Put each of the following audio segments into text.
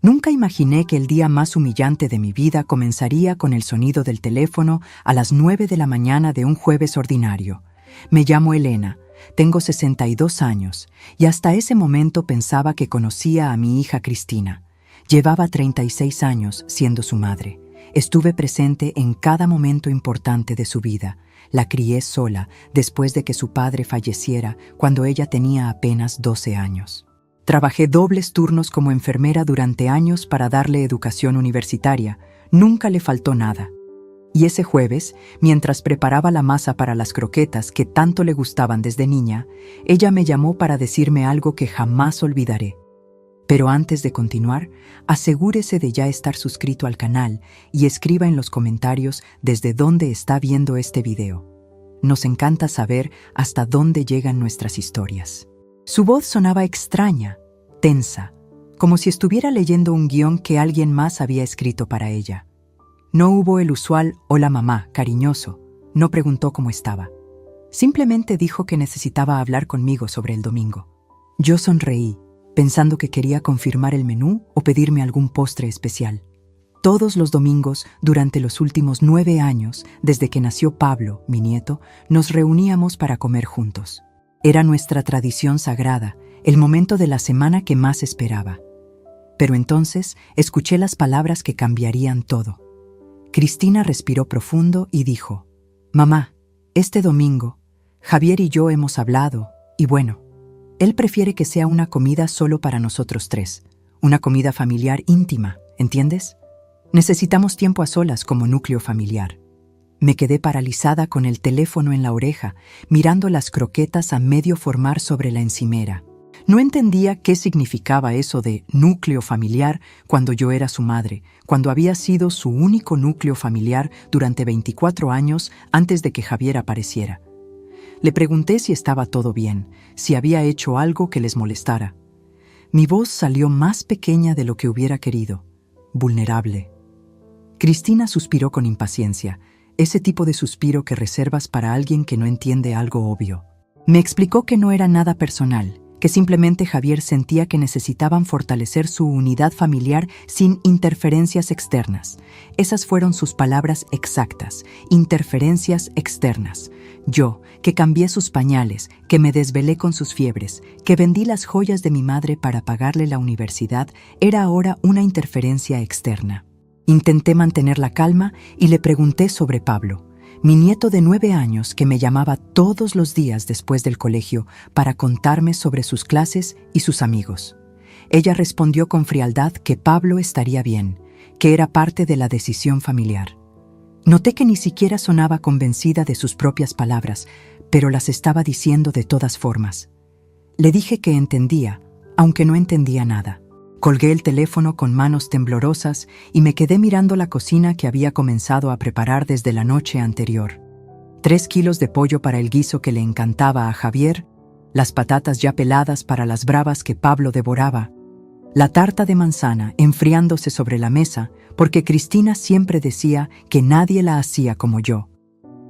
Nunca imaginé que el día más humillante de mi vida comenzaría con el sonido del teléfono a las 9 de la mañana de un jueves ordinario. Me llamo Elena, tengo 62 años y hasta ese momento pensaba que conocía a mi hija Cristina. Llevaba 36 años siendo su madre. Estuve presente en cada momento importante de su vida. La crié sola después de que su padre falleciera cuando ella tenía apenas 12 años. Trabajé dobles turnos como enfermera durante años para darle educación universitaria. Nunca le faltó nada. Y ese jueves, mientras preparaba la masa para las croquetas que tanto le gustaban desde niña, ella me llamó para decirme algo que jamás olvidaré. Pero antes de continuar, asegúrese de ya estar suscrito al canal y escriba en los comentarios desde dónde está viendo este video. Nos encanta saber hasta dónde llegan nuestras historias. Su voz sonaba extraña, tensa, como si estuviera leyendo un guión que alguien más había escrito para ella. No hubo el usual «Hola mamá», cariñoso. No preguntó cómo estaba. Simplemente dijo que necesitaba hablar conmigo sobre el domingo. Yo sonreí, pensando que quería confirmar el menú o pedirme algún postre especial. Todos los domingos, durante los últimos 9 años, desde que nació Pablo, mi nieto, nos reuníamos para comer juntos. Era nuestra tradición sagrada, el momento de la semana que más esperaba. Pero entonces escuché las palabras que cambiarían todo. Cristina respiró profundo y dijo: «Mamá, este domingo, Javier y yo hemos hablado, y bueno, él prefiere que sea una comida solo para nosotros 3, una comida familiar íntima, ¿entiendes? Necesitamos tiempo a solas como núcleo familiar». Me quedé paralizada con el teléfono en la oreja, mirando las croquetas a medio formar sobre la encimera. No entendía qué significaba eso de núcleo familiar cuando yo era su madre, cuando había sido su único núcleo familiar durante 24 años antes de que Javier apareciera. Le pregunté si estaba todo bien, si había hecho algo que les molestara. Mi voz salió más pequeña de lo que hubiera querido, vulnerable. Cristina suspiró con impaciencia, ese tipo de suspiro que reservas para alguien que no entiende algo obvio. Me explicó que no era nada personal, que simplemente Javier sentía que necesitaban fortalecer su unidad familiar sin interferencias externas. Esas fueron sus palabras exactas, interferencias externas. Yo, que cambié sus pañales, que me desvelé con sus fiebres, que vendí las joyas de mi madre para pagarle la universidad, era ahora una interferencia externa. Intenté mantener la calma y le pregunté sobre Pablo, mi nieto de 9 años que me llamaba todos los días después del colegio para contarme sobre sus clases y sus amigos. Ella respondió con frialdad que Pablo estaría bien, que era parte de la decisión familiar. Noté que ni siquiera sonaba convencida de sus propias palabras, pero las estaba diciendo de todas formas. Le dije que entendía, aunque no entendía nada. Colgué el teléfono con manos temblorosas y me quedé mirando la cocina que había comenzado a preparar desde la noche anterior. 3 kilos de pollo para el guiso que le encantaba a Javier, las patatas ya peladas para las bravas que Pablo devoraba, la tarta de manzana enfriándose sobre la mesa porque Cristina siempre decía que nadie la hacía como yo.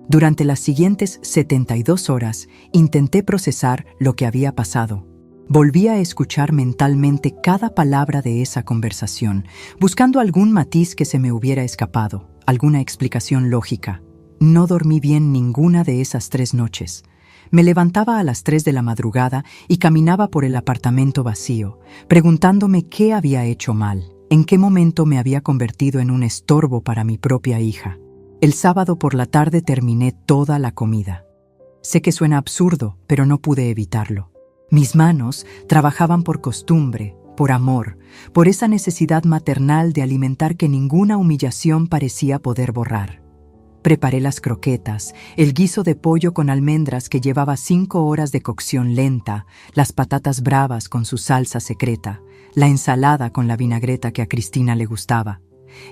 Durante las siguientes 72 horas intenté procesar lo que había pasado. Volví a escuchar mentalmente cada palabra de esa conversación, buscando algún matiz que se me hubiera escapado, alguna explicación lógica. No dormí bien ninguna de esas 3 noches. Me levantaba a las 3 de la madrugada y caminaba por el apartamento vacío, preguntándome qué había hecho mal, en qué momento me había convertido en un estorbo para mi propia hija. El sábado por la tarde terminé toda la comida. Sé que suena absurdo, pero no pude evitarlo. Mis manos trabajaban por costumbre, por amor, por esa necesidad maternal de alimentar que ninguna humillación parecía poder borrar. Preparé las croquetas, el guiso de pollo con almendras que llevaba 5 horas de cocción lenta, las patatas bravas con su salsa secreta, la ensalada con la vinagreta que a Cristina le gustaba.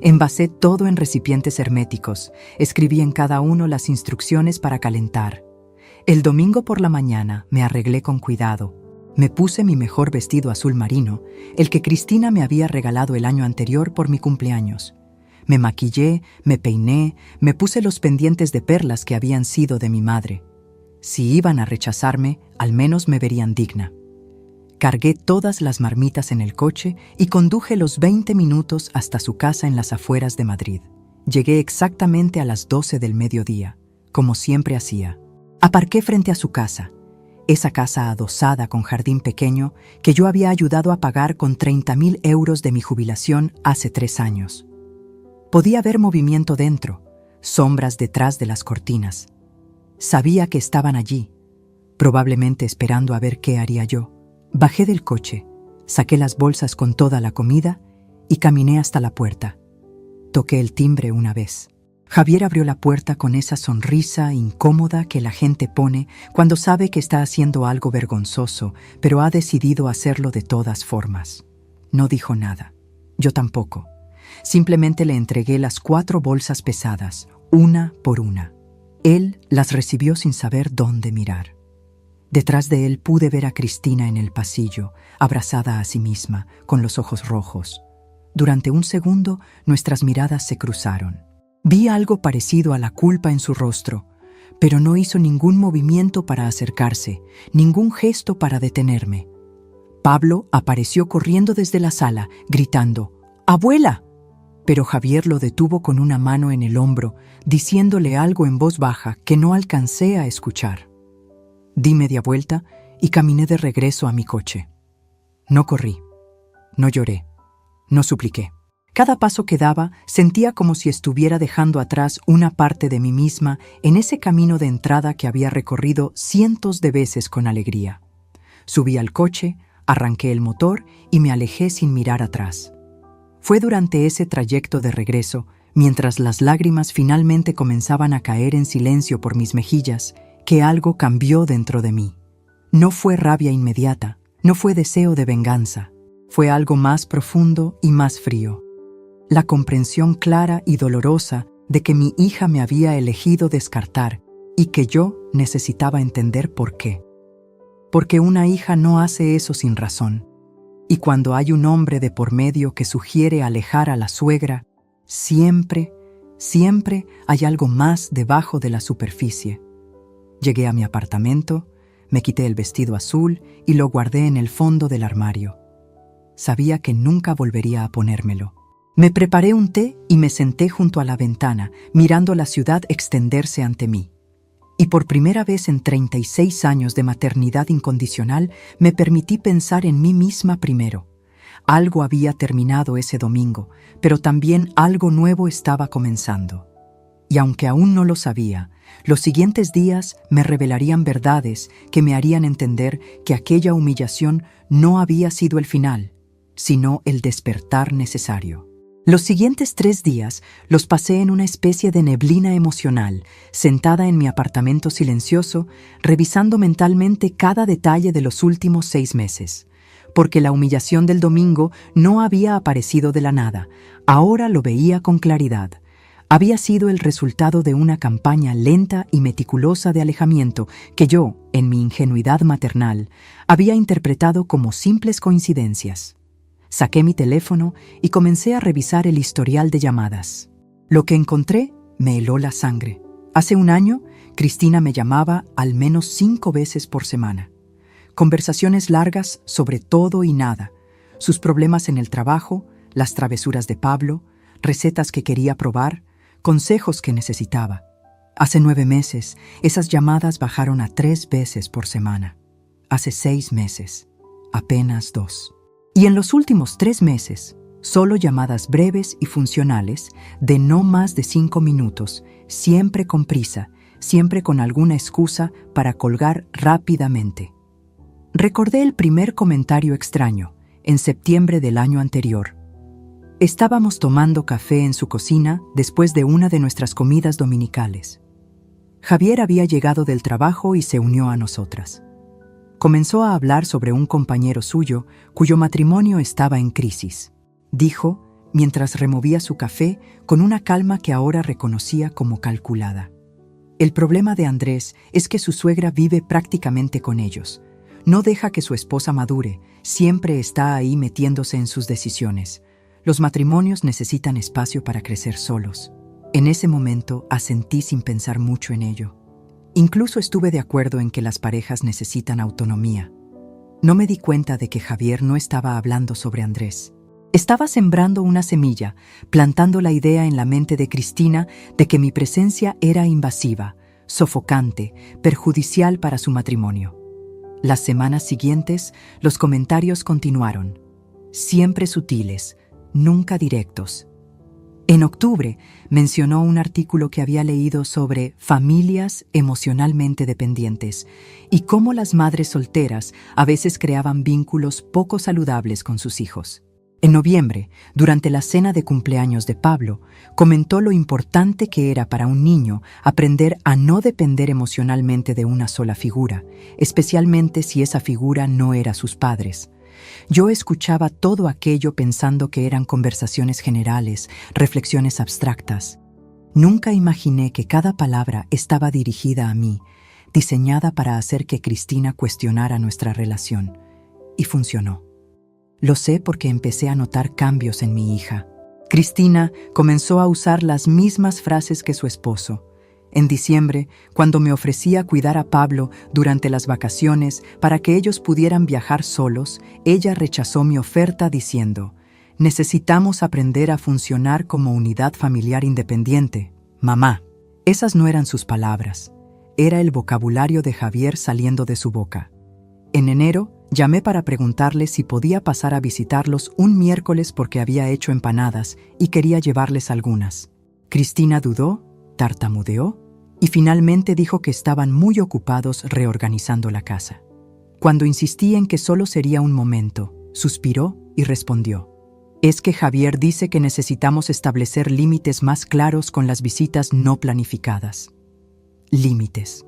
Envasé todo en recipientes herméticos, escribí en cada uno las instrucciones para calentar. El domingo por la mañana me arreglé con cuidado. Me puse mi mejor vestido azul marino, el que Cristina me había regalado el año anterior por mi cumpleaños. Me maquillé, me peiné, me puse los pendientes de perlas que habían sido de mi madre. Si iban a rechazarme, al menos me verían digna. Cargué todas las marmitas en el coche y conduje los 20 minutos hasta su casa en las afueras de Madrid. Llegué exactamente a las 12 del mediodía, como siempre hacía. Aparqué frente a su casa, esa casa adosada con jardín pequeño que yo había ayudado a pagar con 30.000 euros de mi jubilación hace 3 años. Podía ver movimiento dentro, sombras detrás de las cortinas. Sabía que estaban allí, probablemente esperando a ver qué haría yo. Bajé del coche, saqué las bolsas con toda la comida y caminé hasta la puerta. Toqué el timbre una vez. Javier abrió la puerta con esa sonrisa incómoda que la gente pone cuando sabe que está haciendo algo vergonzoso, pero ha decidido hacerlo de todas formas. No dijo nada. Yo tampoco. Simplemente le entregué las 4 bolsas pesadas, una por una. Él las recibió sin saber dónde mirar. Detrás de él pude ver a Cristina en el pasillo, abrazada a sí misma, con los ojos rojos. Durante un segundo, nuestras miradas se cruzaron. Vi algo parecido a la culpa en su rostro, pero no hizo ningún movimiento para acercarse, ningún gesto para detenerme. Pablo apareció corriendo desde la sala, gritando, ¡Abuela! Pero Javier lo detuvo con una mano en el hombro, diciéndole algo en voz baja que no alcancé a escuchar. Di media vuelta y caminé de regreso a mi coche. No corrí, no lloré, no supliqué. Cada paso que daba sentía como si estuviera dejando atrás una parte de mí misma en ese camino de entrada que había recorrido cientos de veces con alegría. Subí al coche, arranqué el motor y me alejé sin mirar atrás. Fue durante ese trayecto de regreso, mientras las lágrimas finalmente comenzaban a caer en silencio por mis mejillas, que algo cambió dentro de mí. No fue rabia inmediata, no fue deseo de venganza, fue algo más profundo y más frío. La comprensión clara y dolorosa de que mi hija me había elegido descartar y que yo necesitaba entender por qué. Porque una hija no hace eso sin razón. Y cuando hay un hombre de por medio que sugiere alejar a la suegra, siempre hay algo más debajo de la superficie. Llegué a mi apartamento, me quité el vestido azul y lo guardé en el fondo del armario. Sabía que nunca volvería a ponérmelo. Me preparé un té y me senté junto a la ventana, mirando la ciudad extenderse ante mí. Y por primera vez en 36 años de maternidad incondicional, me permití pensar en mí misma primero. Algo había terminado ese domingo, pero también algo nuevo estaba comenzando. Y aunque aún no lo sabía, los siguientes días me revelarían verdades que me harían entender que aquella humillación no había sido el final, sino el despertar necesario. Los siguientes 3 días los pasé en una especie de neblina emocional, sentada en mi apartamento silencioso, revisando mentalmente cada detalle de los últimos 6 meses. Porque la humillación del domingo no había aparecido de la nada, ahora lo veía con claridad. Había sido el resultado de una campaña lenta y meticulosa de alejamiento que yo, en mi ingenuidad maternal, había interpretado como simples coincidencias. Saqué mi teléfono y comencé a revisar el historial de llamadas. Lo que encontré me heló la sangre. Hace un año, Cristina me llamaba al menos 5 veces por semana. Conversaciones largas sobre todo y nada, sus problemas en el trabajo, las travesuras de Pablo, recetas que quería probar, consejos que necesitaba. Hace 9 meses, esas llamadas bajaron a 3 veces por semana. Hace 6 meses, apenas 2. Y en los últimos 3 meses, solo llamadas breves y funcionales de no más de 5 minutos, siempre con prisa, siempre con alguna excusa para colgar rápidamente. Recordé el primer comentario extraño, en septiembre del año anterior. Estábamos tomando café en su cocina después de una de nuestras comidas dominicales. Javier había llegado del trabajo y se unió a nosotras. Comenzó a hablar sobre un compañero suyo cuyo matrimonio estaba en crisis. Dijo, mientras removía su café con una calma que ahora reconocía como calculada. El problema de Andrés es que su suegra vive prácticamente con ellos. No deja que su esposa madure, siempre está ahí metiéndose en sus decisiones. Los matrimonios necesitan espacio para crecer solos. En ese momento asentí sin pensar mucho en ello. Incluso estuve de acuerdo en que las parejas necesitan autonomía. No me di cuenta de que Javier no estaba hablando sobre Andrés. Estaba sembrando una semilla, plantando la idea en la mente de Cristina de que mi presencia era invasiva, sofocante, perjudicial para su matrimonio. Las semanas siguientes, los comentarios continuaron, siempre sutiles, nunca directos. En octubre, mencionó un artículo que había leído sobre familias emocionalmente dependientes y cómo las madres solteras a veces creaban vínculos poco saludables con sus hijos. En noviembre, durante la cena de cumpleaños de Pablo, comentó lo importante que era para un niño aprender a no depender emocionalmente de una sola figura, especialmente si esa figura no era sus padres. Yo escuchaba todo aquello pensando que eran conversaciones generales, reflexiones abstractas. Nunca imaginé que cada palabra estaba dirigida a mí, diseñada para hacer que Cristina cuestionara nuestra relación. Y funcionó. Lo sé porque empecé a notar cambios en mi hija. Cristina comenzó a usar las mismas frases que su esposo. En diciembre, cuando me ofrecía cuidar a Pablo durante las vacaciones para que ellos pudieran viajar solos, ella rechazó mi oferta diciendo: «Necesitamos aprender a funcionar como unidad familiar independiente, mamá». Esas no eran sus palabras. Era el vocabulario de Javier saliendo de su boca. En enero, llamé para preguntarle si podía pasar a visitarlos un miércoles porque había hecho empanadas y quería llevarles algunas. Cristina dudó, tartamudeó y finalmente dijo que estaban muy ocupados reorganizando la casa. Cuando insistí en que solo sería un momento, suspiró y respondió: «Es que Javier dice que necesitamos establecer límites más claros con las visitas no planificadas». Límites.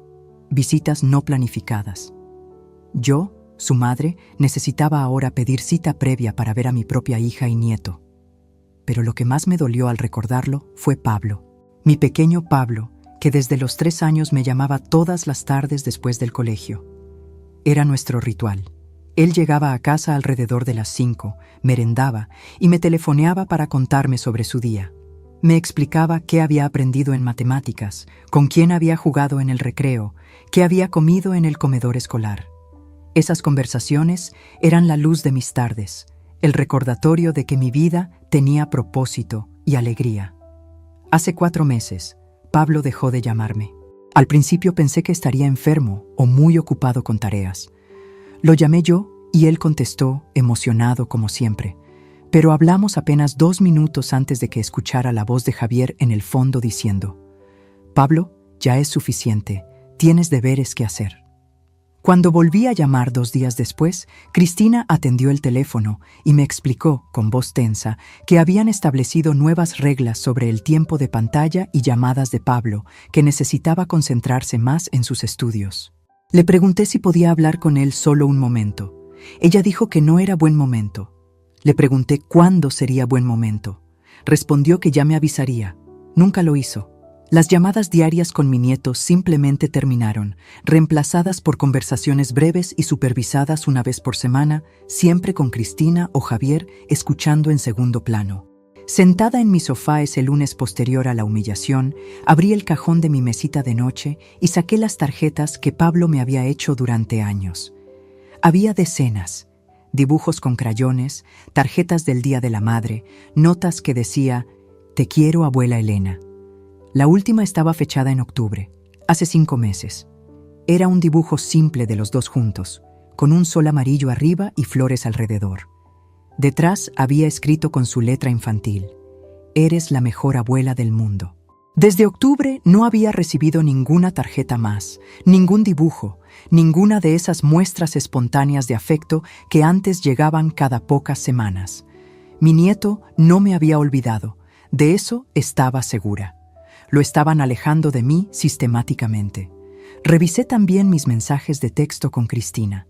Visitas no planificadas. Yo, su madre, necesitaba ahora pedir cita previa para ver a mi propia hija y nieto. Pero lo que más me dolió al recordarlo fue Pablo. Mi pequeño Pablo, que desde los 3 años me llamaba todas las tardes después del colegio. Era nuestro ritual. Él llegaba a casa alrededor de las 5, merendaba y me telefoneaba para contarme sobre su día. Me explicaba qué había aprendido en matemáticas, con quién había jugado en el recreo, qué había comido en el comedor escolar. Esas conversaciones eran la luz de mis tardes, el recordatorio de que mi vida tenía propósito y alegría. Hace 4 meses, Pablo dejó de llamarme. Al principio pensé que estaría enfermo o muy ocupado con tareas. Lo llamé yo y él contestó, emocionado como siempre. Pero hablamos apenas 2 minutos antes de que escuchara la voz de Javier en el fondo diciendo: «Pablo, ya es suficiente, tienes deberes que hacer». Cuando volví a llamar 2 días después, Cristina atendió el teléfono y me explicó, con voz tensa, que habían establecido nuevas reglas sobre el tiempo de pantalla y llamadas de Pablo, que necesitaba concentrarse más en sus estudios. Le pregunté si podía hablar con él solo un momento. Ella dijo que no era buen momento. Le pregunté cuándo sería buen momento. Respondió que ya me avisaría. Nunca lo hizo. Las llamadas diarias con mi nieto simplemente terminaron, reemplazadas por conversaciones breves y supervisadas una vez por semana, siempre con Cristina o Javier escuchando en segundo plano. Sentada en mi sofá ese lunes posterior a la humillación, abrí el cajón de mi mesita de noche y saqué las tarjetas que Pablo me había hecho durante años. Había decenas, dibujos con crayones, tarjetas del Día de la Madre, notas que decía: «Te quiero, abuela Elena». La última estaba fechada en octubre, hace 5 meses. Era un dibujo simple de los dos juntos, con un sol amarillo arriba y flores alrededor. Detrás había escrito con su letra infantil: «Eres la mejor abuela del mundo». Desde octubre no había recibido ninguna tarjeta más, ningún dibujo, ninguna de esas muestras espontáneas de afecto que antes llegaban cada pocas semanas. Mi nieto no me había olvidado, de eso estaba segura. Lo estaban alejando de mí sistemáticamente. Revisé también mis mensajes de texto con Cristina.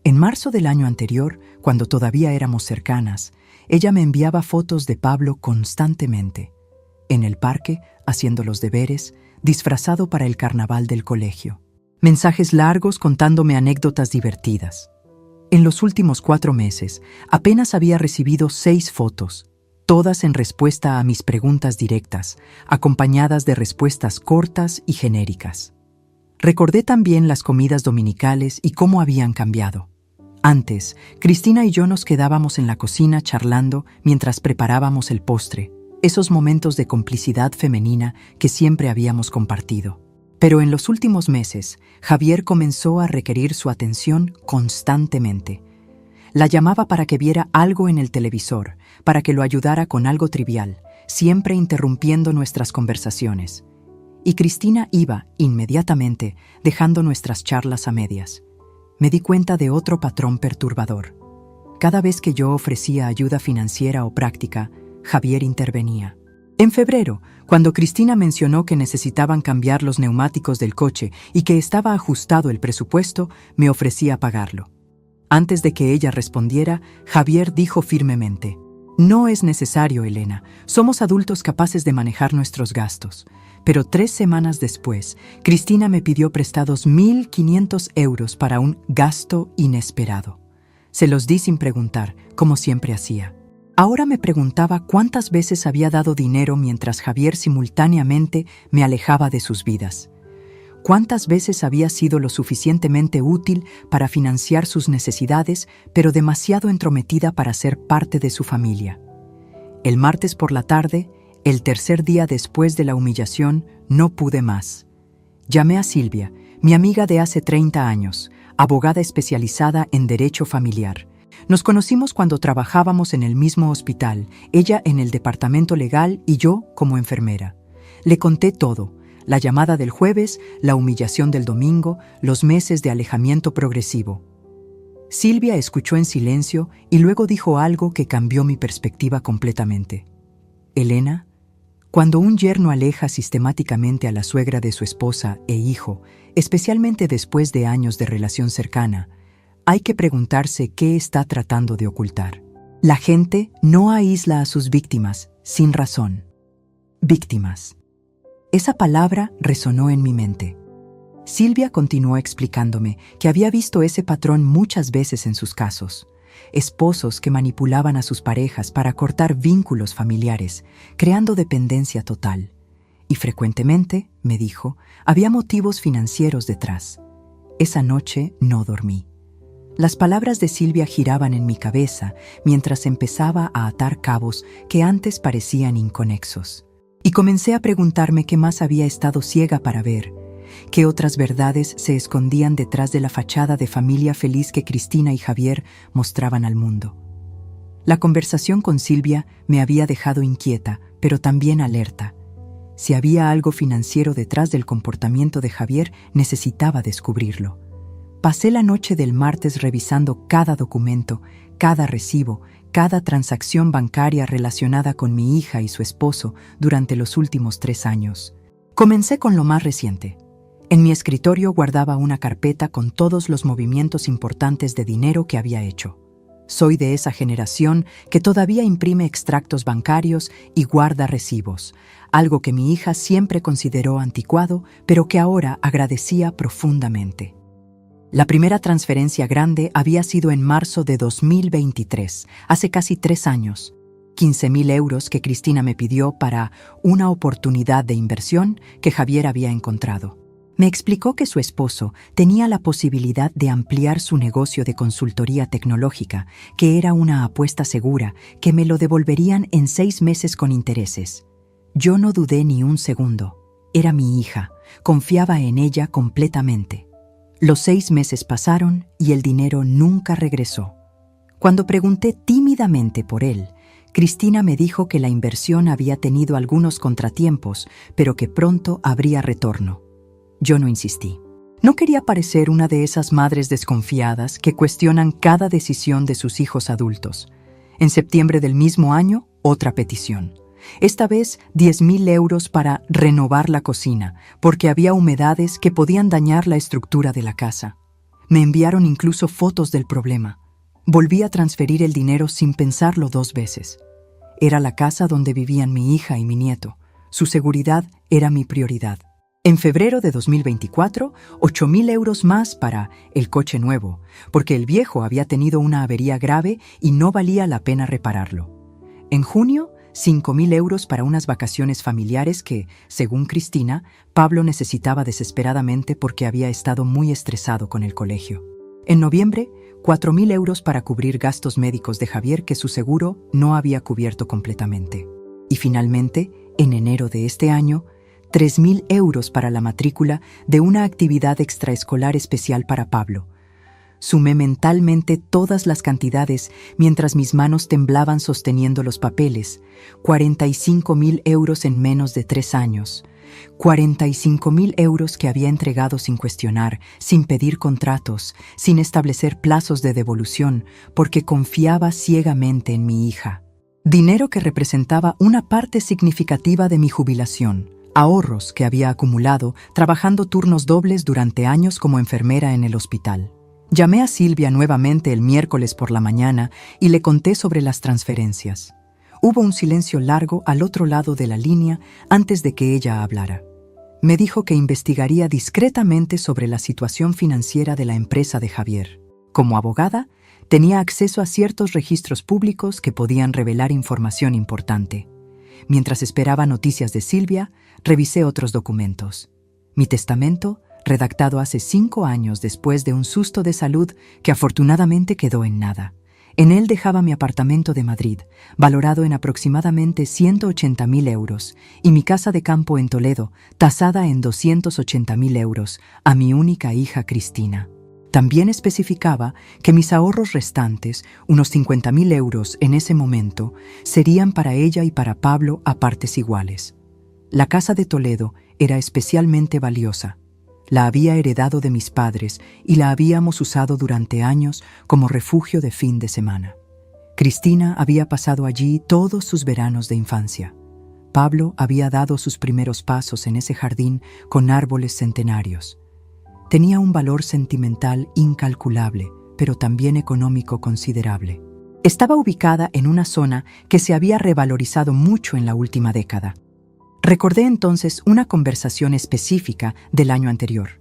En marzo del año anterior, cuando todavía éramos cercanas, ella me enviaba fotos de Pablo constantemente. En el parque, haciendo los deberes, disfrazado para el carnaval del colegio. Mensajes largos contándome anécdotas divertidas. En los últimos 4 meses, apenas había recibido 6 fotos, todas en respuesta a mis preguntas directas, acompañadas de respuestas cortas y genéricas. Recordé también las comidas dominicales y cómo habían cambiado. Antes, Cristina y yo nos quedábamos en la cocina charlando mientras preparábamos el postre, esos momentos de complicidad femenina que siempre habíamos compartido. Pero en los últimos meses, Javier comenzó a requerir su atención constantemente. La llamaba para que viera algo en el televisor, para que lo ayudara con algo trivial, siempre interrumpiendo nuestras conversaciones. Y Cristina iba, inmediatamente, dejando nuestras charlas a medias. Me di cuenta de otro patrón perturbador. Cada vez que yo ofrecía ayuda financiera o práctica, Javier intervenía. En febrero, cuando Cristina mencionó que necesitaban cambiar los neumáticos del coche y que estaba ajustado el presupuesto, me ofrecía pagarlo. Antes de que ella respondiera, Javier dijo firmemente: «No es necesario, Elena. Somos adultos capaces de manejar nuestros gastos». Pero 3 semanas después, Cristina me pidió prestados 1.500 euros para un gasto inesperado. Se los di sin preguntar, como siempre hacía. Ahora me preguntaba cuántas veces había dado dinero mientras Javier simultáneamente me alejaba de sus vidas. Cuántas veces había sido lo suficientemente útil para financiar sus necesidades, pero demasiado entrometida para ser parte de su familia. El martes por la tarde, el tercer día después de la humillación, no pude más. Llamé a Silvia, mi amiga de hace 30 años, abogada especializada en derecho familiar. Nos conocimos cuando trabajábamos en el mismo hospital, ella en el departamento legal y yo como enfermera. Le conté todo: la llamada del jueves, la humillación del domingo, los meses de alejamiento progresivo. Silvia escuchó en silencio y luego dijo algo que cambió mi perspectiva completamente. «Elena, cuando un yerno aleja sistemáticamente a la suegra de su esposa e hijo, especialmente después de años de relación cercana, hay que preguntarse qué está tratando de ocultar. La gente no aísla a sus víctimas sin razón». Víctimas. Esa palabra resonó en mi mente. Silvia continuó explicándome que había visto ese patrón muchas veces en sus casos. Esposos que manipulaban a sus parejas para cortar vínculos familiares, creando dependencia total. Y frecuentemente, me dijo, había motivos financieros detrás. Esa noche no dormí. Las palabras de Silvia giraban en mi cabeza mientras empezaba a atar cabos que antes parecían inconexos. Y comencé a preguntarme qué más había estado ciega para ver, qué otras verdades se escondían detrás de la fachada de familia feliz que Cristina y Javier mostraban al mundo. La conversación con Silvia me había dejado inquieta, pero también alerta. Si había algo financiero detrás del comportamiento de Javier, necesitaba descubrirlo. Pasé la noche del martes revisando cada documento, cada recibo, cada transacción bancaria relacionada con mi hija y su esposo durante los últimos 3 años. Comencé con lo más reciente. En mi escritorio guardaba una carpeta con todos los movimientos importantes de dinero que había hecho. Soy de esa generación que todavía imprime extractos bancarios y guarda recibos, algo que mi hija siempre consideró anticuado, pero que ahora agradecía profundamente. La primera transferencia grande había sido en marzo de 2023, hace casi 3 años. 15.000 euros que Cristina me pidió para una oportunidad de inversión que Javier había encontrado. Me explicó que su esposo tenía la posibilidad de ampliar su negocio de consultoría tecnológica, que era una apuesta segura, que me lo devolverían en 6 meses con intereses. Yo no dudé ni un segundo. Era mi hija, confiaba en ella completamente. Los 6 meses pasaron y el dinero nunca regresó. Cuando pregunté tímidamente por él, Cristina me dijo que la inversión había tenido algunos contratiempos, pero que pronto habría retorno. Yo no insistí. No quería parecer una de esas madres desconfiadas que cuestionan cada decisión de sus hijos adultos. En septiembre del mismo año, otra petición. Esta vez 10.000 euros para renovar la cocina, porque había humedades que podían dañar la estructura de la casa. Me enviaron incluso fotos del problema. Volví a transferir el dinero sin pensarlo 2 veces. Era la casa donde vivían mi hija y mi nieto. Su seguridad era mi prioridad. En febrero de 2024, 8.000 euros más para el coche nuevo, porque el viejo había tenido una avería grave y no valía la pena repararlo. En junio, 5.000 euros para unas vacaciones familiares que, según Cristina, Pablo necesitaba desesperadamente porque había estado muy estresado con el colegio. En noviembre, 4.000 euros para cubrir gastos médicos de Javier que su seguro no había cubierto completamente. Y finalmente, en enero de este año, 3.000 euros para la matrícula de una actividad extraescolar especial para Pablo. Sumé mentalmente todas las cantidades mientras mis manos temblaban sosteniendo los papeles. 45.000 euros en menos de 3 años. 45.000 euros que había entregado sin cuestionar, sin pedir contratos, sin establecer plazos de devolución, porque confiaba ciegamente en mi hija. Dinero que representaba una parte significativa de mi jubilación. Ahorros que había acumulado trabajando turnos dobles durante años como enfermera en el hospital. Llamé a Silvia nuevamente el miércoles por la mañana y le conté sobre las transferencias. Hubo un silencio largo al otro lado de la línea antes de que ella hablara. Me dijo que investigaría discretamente sobre la situación financiera de la empresa de Javier. Como abogada, tenía acceso a ciertos registros públicos que podían revelar información importante. Mientras esperaba noticias de Silvia, revisé otros documentos. Mi testamento, redactado hace 5 años después de un susto de salud que afortunadamente quedó en nada. En él dejaba mi apartamento de Madrid, valorado en aproximadamente 180.000 euros, y mi casa de campo en Toledo, tasada en 280.000 euros, a mi única hija Cristina. También especificaba que mis ahorros restantes, unos 50.000 euros en ese momento, serían para ella y para Pablo a partes iguales. La casa de Toledo era especialmente valiosa. La había heredado de mis padres y la habíamos usado durante años como refugio de fin de semana. Cristina había pasado allí todos sus veranos de infancia. Pablo había dado sus primeros pasos en ese jardín con árboles centenarios. Tenía un valor sentimental incalculable, pero también económico considerable. Estaba ubicada en una zona que se había revalorizado mucho en la última década. Recordé entonces una conversación específica del año anterior.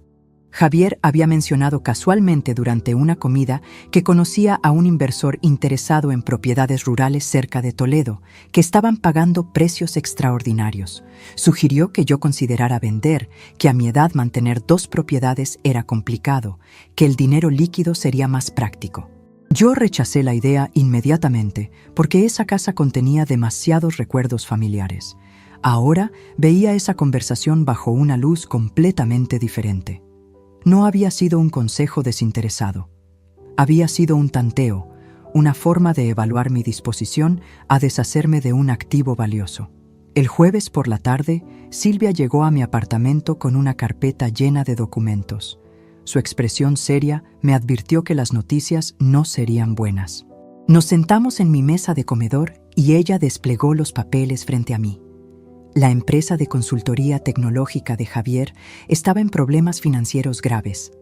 Javier había mencionado casualmente durante una comida que conocía a un inversor interesado en propiedades rurales cerca de Toledo, que estaban pagando precios extraordinarios. Sugirió que yo considerara vender, que a mi edad mantener 2 propiedades era complicado, que el dinero líquido sería más práctico. Yo rechacé la idea inmediatamente porque esa casa contenía demasiados recuerdos familiares. Ahora veía esa conversación bajo una luz completamente diferente. No había sido un consejo desinteresado. Había sido un tanteo, una forma de evaluar mi disposición a deshacerme de un activo valioso. El jueves por la tarde, Silvia llegó a mi apartamento con una carpeta llena de documentos. Su expresión seria me advirtió que las noticias no serían buenas. Nos sentamos en mi mesa de comedor y ella desplegó los papeles frente a mí. La empresa de consultoría tecnológica de Javier estaba en problemas financieros graves.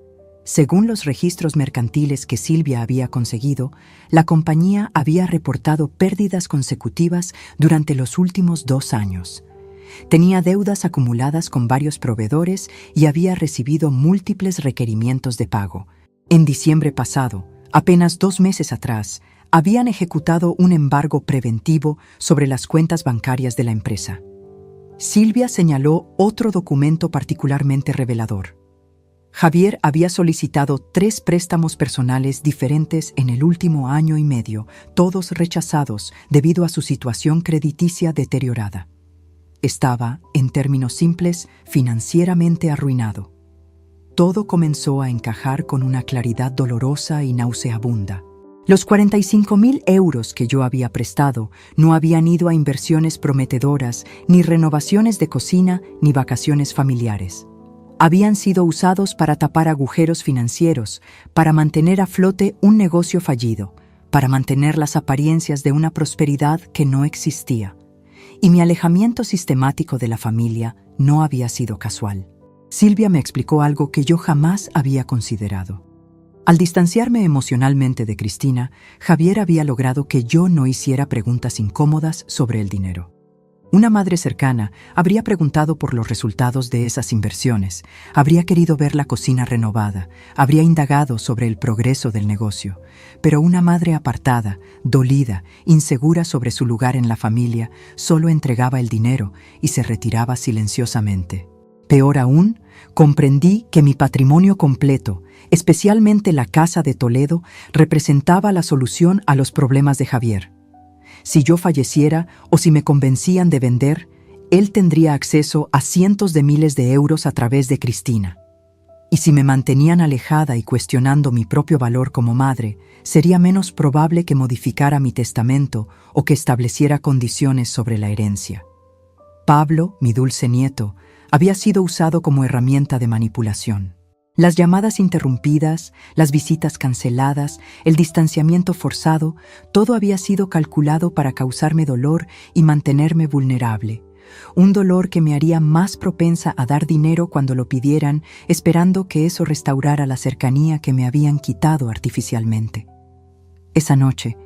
Según los registros mercantiles que Silvia había conseguido, la compañía había reportado pérdidas consecutivas durante los últimos 2 años. Tenía deudas acumuladas con varios proveedores y había recibido múltiples requerimientos de pago. En diciembre pasado, apenas 2 meses atrás, habían ejecutado un embargo preventivo sobre las cuentas bancarias de la empresa. Silvia señaló otro documento particularmente revelador. Javier había solicitado 3 préstamos personales diferentes en el último año y medio, todos rechazados debido a su situación crediticia deteriorada. Estaba, en términos simples, financieramente arruinado. Todo comenzó a encajar con una claridad dolorosa y nauseabunda. Los 45.000 euros que yo había prestado no habían ido a inversiones prometedoras, ni renovaciones de cocina, ni vacaciones familiares. Habían sido usados para tapar agujeros financieros, para mantener a flote un negocio fallido, para mantener las apariencias de una prosperidad que no existía. Y mi alejamiento sistemático de la familia no había sido casual. Silvia me explicó algo que yo jamás había considerado. Al distanciarme emocionalmente de Cristina, Javier había logrado que yo no hiciera preguntas incómodas sobre el dinero. Una madre cercana habría preguntado por los resultados de esas inversiones, habría querido ver la cocina renovada, habría indagado sobre el progreso del negocio, pero una madre apartada, dolida, insegura sobre su lugar en la familia, solo entregaba el dinero y se retiraba silenciosamente. Peor aún, comprendí que mi patrimonio completo, especialmente la casa de Toledo, representaba la solución a los problemas de Javier. Si yo falleciera o si me convencían de vender, él tendría acceso a cientos de miles de euros a través de Cristina. Y si me mantenían alejada y cuestionando mi propio valor como madre, sería menos probable que modificara mi testamento o que estableciera condiciones sobre la herencia. Pablo, mi dulce nieto, había sido usado como herramienta de manipulación. Las llamadas interrumpidas, las visitas canceladas, el distanciamiento forzado, todo había sido calculado para causarme dolor y mantenerme vulnerable. Un dolor que me haría más propensa a dar dinero cuando lo pidieran, esperando que eso restaurara la cercanía que me habían quitado artificialmente. Esa noche,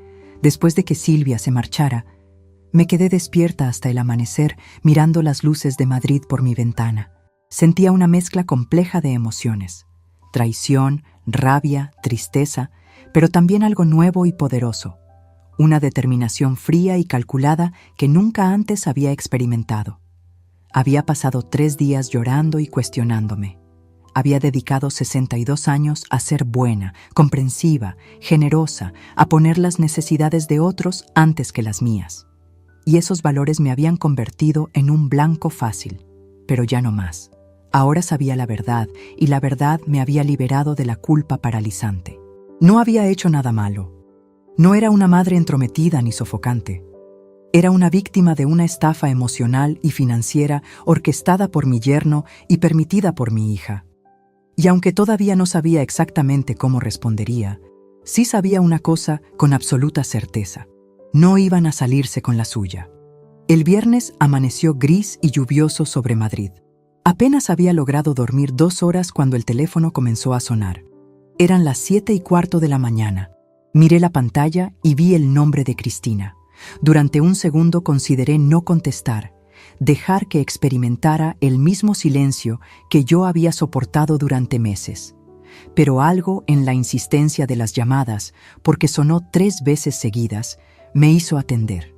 después de que Silvia se marchara, me quedé despierta hasta el amanecer mirando las luces de Madrid por mi ventana. Sentía una mezcla compleja de emociones: traición, rabia, tristeza, pero también algo nuevo y poderoso. Una determinación fría y calculada que nunca antes había experimentado. Había pasado 3 días llorando y cuestionándome. Había dedicado 62 años a ser buena, comprensiva, generosa, a poner las necesidades de otros antes que las mías. Y esos valores me habían convertido en un blanco fácil, pero ya no más. Ahora sabía la verdad, y la verdad me había liberado de la culpa paralizante. No había hecho nada malo. No era una madre entrometida ni sofocante. Era una víctima de una estafa emocional y financiera orquestada por mi yerno y permitida por mi hija. Y aunque todavía no sabía exactamente cómo respondería, sí sabía una cosa con absoluta certeza: no iban a salirse con la suya. El viernes amaneció gris y lluvioso sobre Madrid. Apenas había logrado dormir 2 horas cuando el teléfono comenzó a sonar. Eran las 7:15 de la mañana. Miré la pantalla y vi el nombre de Cristina. Durante un segundo consideré no contestar, dejar que experimentara el mismo silencio que yo había soportado durante meses. Pero algo en la insistencia de las llamadas, porque sonó 3 veces seguidas, me hizo atender.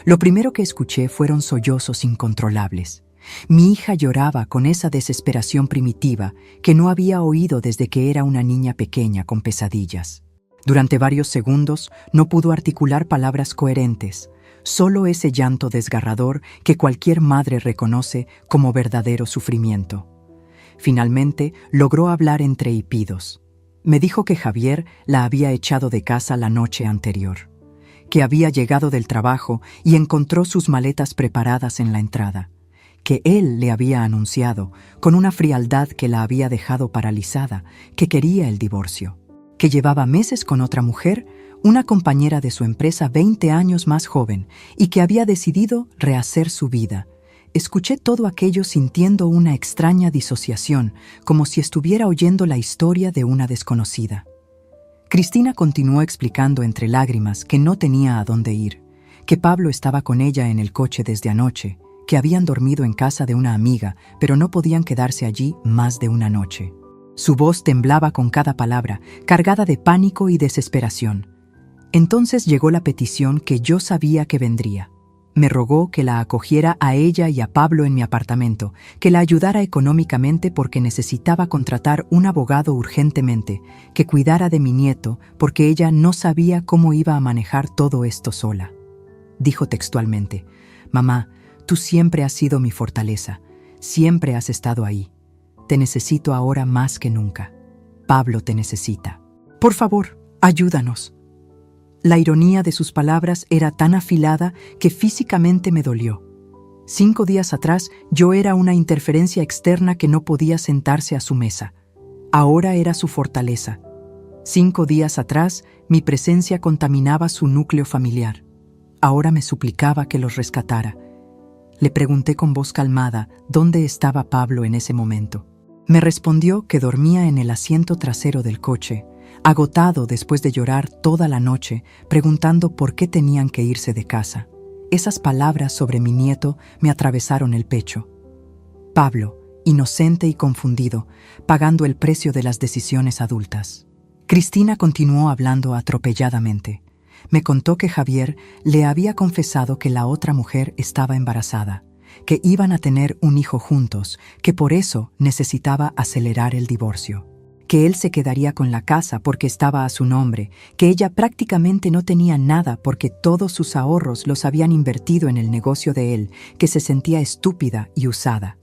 Lo primero que escuché fueron sollozos incontrolables. Mi hija lloraba con esa desesperación primitiva que no había oído desde que era una niña pequeña con pesadillas. Durante varios segundos no pudo articular palabras coherentes, solo ese llanto desgarrador que cualquier madre reconoce como verdadero sufrimiento. Finalmente logró hablar entre hipidos. Me dijo que Javier la había echado de casa la noche anterior, que había llegado del trabajo y encontró sus maletas preparadas en la entrada, que él le había anunciado, con una frialdad que la había dejado paralizada, que quería el divorcio, que llevaba meses con otra mujer, una compañera de su empresa 20 años más joven, y que había decidido rehacer su vida. Escuché todo aquello sintiendo una extraña disociación, como si estuviera oyendo la historia de una desconocida. Cristina continuó explicando entre lágrimas que no tenía a dónde ir, que Pablo estaba con ella en el coche desde anoche, que habían dormido en casa de una amiga, pero no podían quedarse allí más de una noche. Su voz temblaba con cada palabra, cargada de pánico y desesperación. Entonces llegó la petición que yo sabía que vendría. Me rogó que la acogiera a ella y a Pablo en mi apartamento, que la ayudara económicamente porque necesitaba contratar un abogado urgentemente, que cuidara de mi nieto porque ella no sabía cómo iba a manejar todo esto sola. Dijo textualmente: «Mamá, tú siempre has sido mi fortaleza, siempre has estado ahí. Te necesito ahora más que nunca. Pablo te necesita. Por favor, ayúdanos». La ironía de sus palabras era tan afilada que físicamente me dolió. 5 días atrás yo era una interferencia externa que no podía sentarse a su mesa. Ahora era su fortaleza. 5 días atrás mi presencia contaminaba su núcleo familiar. Ahora me suplicaba que los rescatara. Le pregunté con voz calmada dónde estaba Pablo en ese momento. Me respondió que dormía en el asiento trasero del coche, agotado después de llorar toda la noche, preguntando por qué tenían que irse de casa. Esas palabras sobre mi nieto me atravesaron el pecho. Pablo, inocente y confundido, pagando el precio de las decisiones adultas. Cristina continuó hablando atropelladamente. Me contó que Javier le había confesado que la otra mujer estaba embarazada, que iban a tener un hijo juntos, que por eso necesitaba acelerar el divorcio, que él se quedaría con la casa porque estaba a su nombre, que ella prácticamente no tenía nada porque todos sus ahorros los habían invertido en el negocio de él, que se sentía estúpida y usada.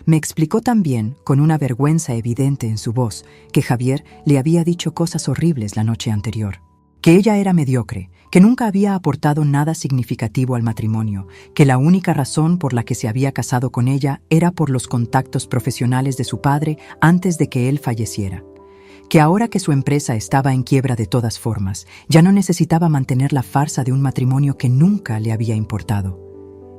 Me explicó también, con una vergüenza evidente en su voz, que Javier le había dicho cosas horribles la noche anterior, que ella era mediocre, que nunca había aportado nada significativo al matrimonio, que la única razón por la que se había casado con ella era por los contactos profesionales de su padre antes de que él falleciera, que ahora que su empresa estaba en quiebra de todas formas, ya no necesitaba mantener la farsa de un matrimonio que nunca le había importado.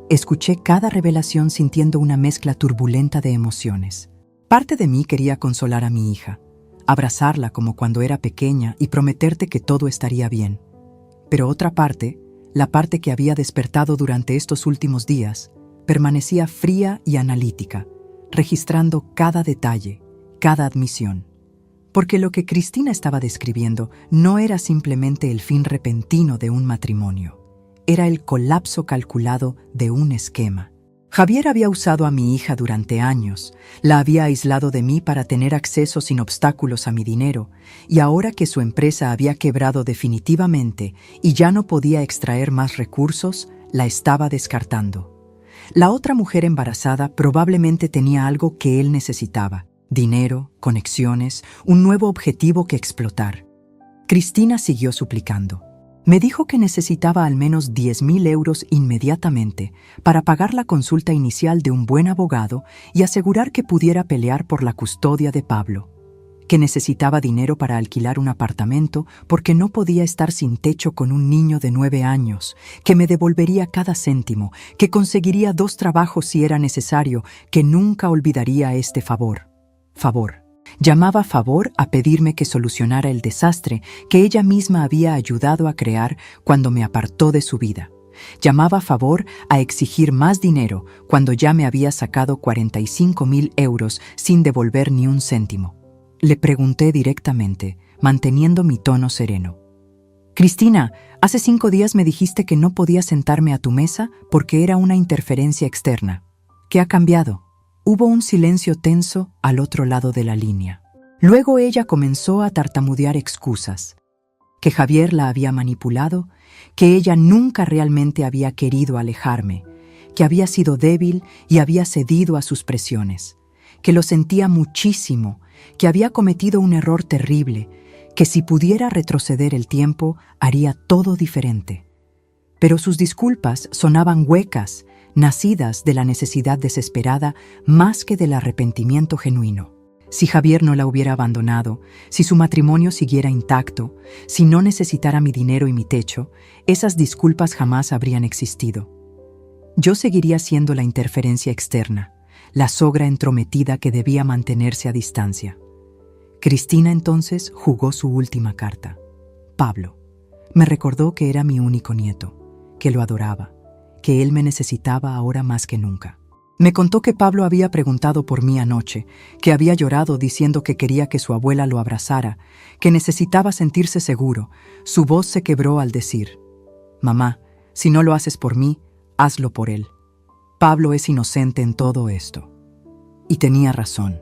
Escuché cada revelación sintiendo una mezcla turbulenta de emociones. Parte de mí quería consolar a mi hija, abrazarla como cuando era pequeña y prometerte que todo estaría bien. Pero otra parte, la parte que había despertado durante estos últimos días, permanecía fría y analítica, registrando cada detalle, cada admisión. Porque lo que Cristina estaba describiendo no era simplemente el fin repentino de un matrimonio, era el colapso calculado de un esquema. Javier había usado a mi hija durante años, la había aislado de mí para tener acceso sin obstáculos a mi dinero, y ahora que su empresa había quebrado definitivamente y ya no podía extraer más recursos, la estaba descartando. La otra mujer embarazada probablemente tenía algo que él necesitaba: dinero, conexiones, un nuevo objetivo que explotar. Cristina siguió suplicando. Me dijo que necesitaba al menos 10.000 euros inmediatamente para pagar la consulta inicial de un buen abogado y asegurar que pudiera pelear por la custodia de Pablo, que necesitaba dinero para alquilar un apartamento porque no podía estar sin techo con un niño de 9 años, que me devolvería cada céntimo, que conseguiría 2 trabajos si era necesario, que nunca olvidaría este favor. Llamaba favor a pedirme que solucionara el desastre que ella misma había ayudado a crear cuando me apartó de su vida. Llamaba favor a exigir más dinero cuando ya me había sacado 45.000 euros sin devolver ni un céntimo. Le pregunté directamente, manteniendo mi tono sereno. Cristina, hace 5 días me dijiste que no podía sentarme a tu mesa porque era una interferencia externa. ¿Qué ha cambiado? Hubo un silencio tenso al otro lado de la línea. Luego ella comenzó a tartamudear excusas. Que Javier la había manipulado, que ella nunca realmente había querido alejarme, que había sido débil y había cedido a sus presiones, que lo sentía muchísimo, que había cometido un error terrible, que si pudiera retroceder el tiempo haría todo diferente. Pero sus disculpas sonaban huecas, nacidas de la necesidad desesperada más que del arrepentimiento genuino. Si Javier no la hubiera abandonado, si su matrimonio siguiera intacto, si no necesitara mi dinero y mi techo, esas disculpas jamás habrían existido. Yo seguiría siendo la interferencia externa, la sogra entrometida que debía mantenerse a distancia. Cristina entonces jugó su última carta. Pablo. Me recordó que era mi único nieto, que lo adoraba, que él me necesitaba ahora más que nunca. Me contó que Pablo había preguntado por mí anoche, que había llorado diciendo que quería que su abuela lo abrazara, que necesitaba sentirse seguro. Su voz se quebró al decir: «Mamá, si no lo haces por mí, hazlo por él. Pablo es inocente en todo esto». Y tenía razón.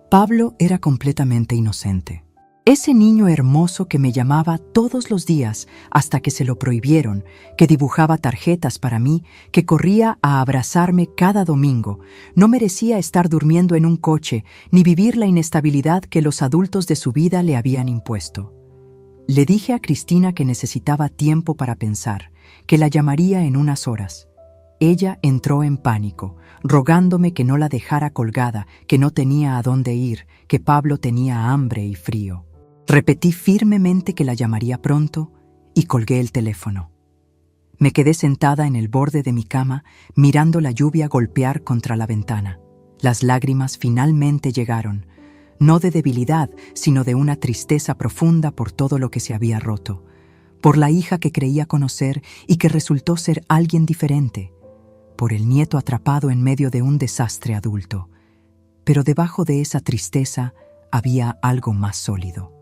Pablo era completamente inocente. Ese niño hermoso que me llamaba todos los días hasta que se lo prohibieron, que dibujaba tarjetas para mí, que corría a abrazarme cada domingo, no merecía estar durmiendo en un coche ni vivir la inestabilidad que los adultos de su vida le habían impuesto. Le dije a Cristina que necesitaba tiempo para pensar, que la llamaría en unas horas. Ella entró en pánico, rogándome que no la dejara colgada, que no tenía a dónde ir, que Pablo tenía hambre y frío. Repetí firmemente que la llamaría pronto y colgué el teléfono. Me quedé sentada en el borde de mi cama, mirando la lluvia golpear contra la ventana. Las lágrimas finalmente llegaron, no de debilidad, sino de una tristeza profunda por todo lo que se había roto, por la hija que creía conocer y que resultó ser alguien diferente, por el nieto atrapado en medio de un desastre adulto. Pero debajo de esa tristeza había algo más sólido.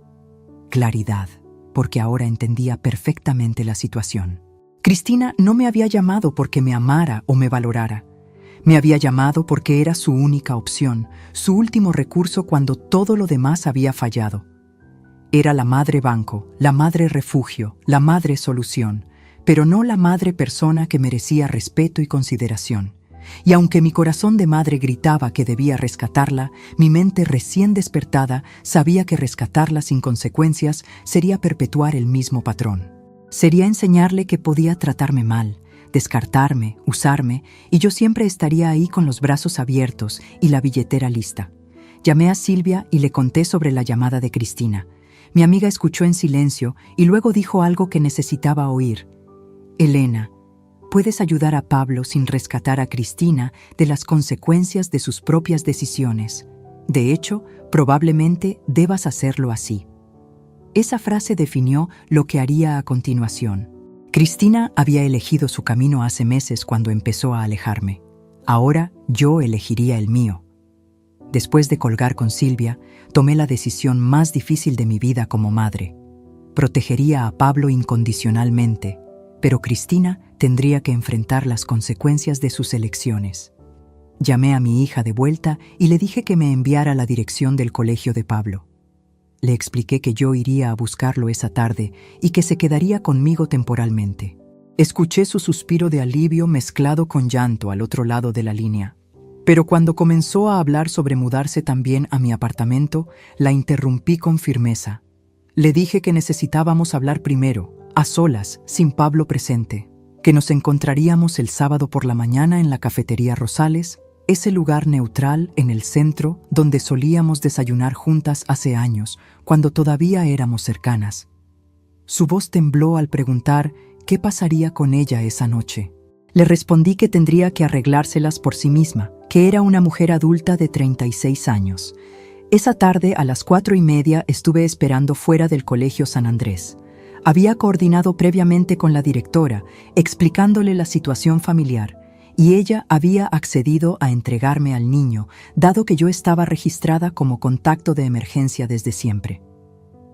Claridad, porque ahora entendía perfectamente la situación. Cristina no me había llamado porque me amara o me valorara. Me había llamado porque era su única opción, su último recurso cuando todo lo demás había fallado. Era la madre banco, la madre refugio, la madre solución, pero no la madre persona que merecía respeto y consideración. Y aunque mi corazón de madre gritaba que debía rescatarla, mi mente recién despertada sabía que rescatarla sin consecuencias sería perpetuar el mismo patrón. Sería enseñarle que podía tratarme mal, descartarme, usarme, y yo siempre estaría ahí con los brazos abiertos y la billetera lista. Llamé a Silvia y le conté sobre la llamada de Cristina. Mi amiga escuchó en silencio y luego dijo algo que necesitaba oír. Elena, puedes ayudar a Pablo sin rescatar a Cristina de las consecuencias de sus propias decisiones. De hecho, probablemente debas hacerlo así. Esa frase definió lo que haría a continuación. Cristina había elegido su camino hace meses cuando empezó a alejarme. Ahora yo elegiría el mío. Después de colgar con Silvia, tomé la decisión más difícil de mi vida como madre. Protegería a Pablo incondicionalmente, pero Cristina tendría que enfrentar las consecuencias de sus elecciones. Llamé a mi hija de vuelta y le dije que me enviara a la dirección del colegio de Pablo. Le expliqué que yo iría a buscarlo esa tarde y que se quedaría conmigo temporalmente. Escuché su suspiro de alivio mezclado con llanto al otro lado de la línea. Pero cuando comenzó a hablar sobre mudarse también a mi apartamento, la interrumpí con firmeza. Le dije que necesitábamos hablar primero, a solas, sin Pablo presente, que nos encontraríamos el sábado por la mañana en la cafetería Rosales, ese lugar neutral en el centro donde solíamos desayunar juntas hace años, cuando todavía éramos cercanas. Su voz tembló al preguntar qué pasaría con ella esa noche. Le respondí que tendría que arreglárselas por sí misma, que era una mujer adulta de 36 años. Esa tarde a las 4:30 estuve esperando fuera del Colegio San Andrés. Había coordinado previamente con la directora, explicándole la situación familiar, y ella había accedido a entregarme al niño, dado que yo estaba registrada como contacto de emergencia desde siempre.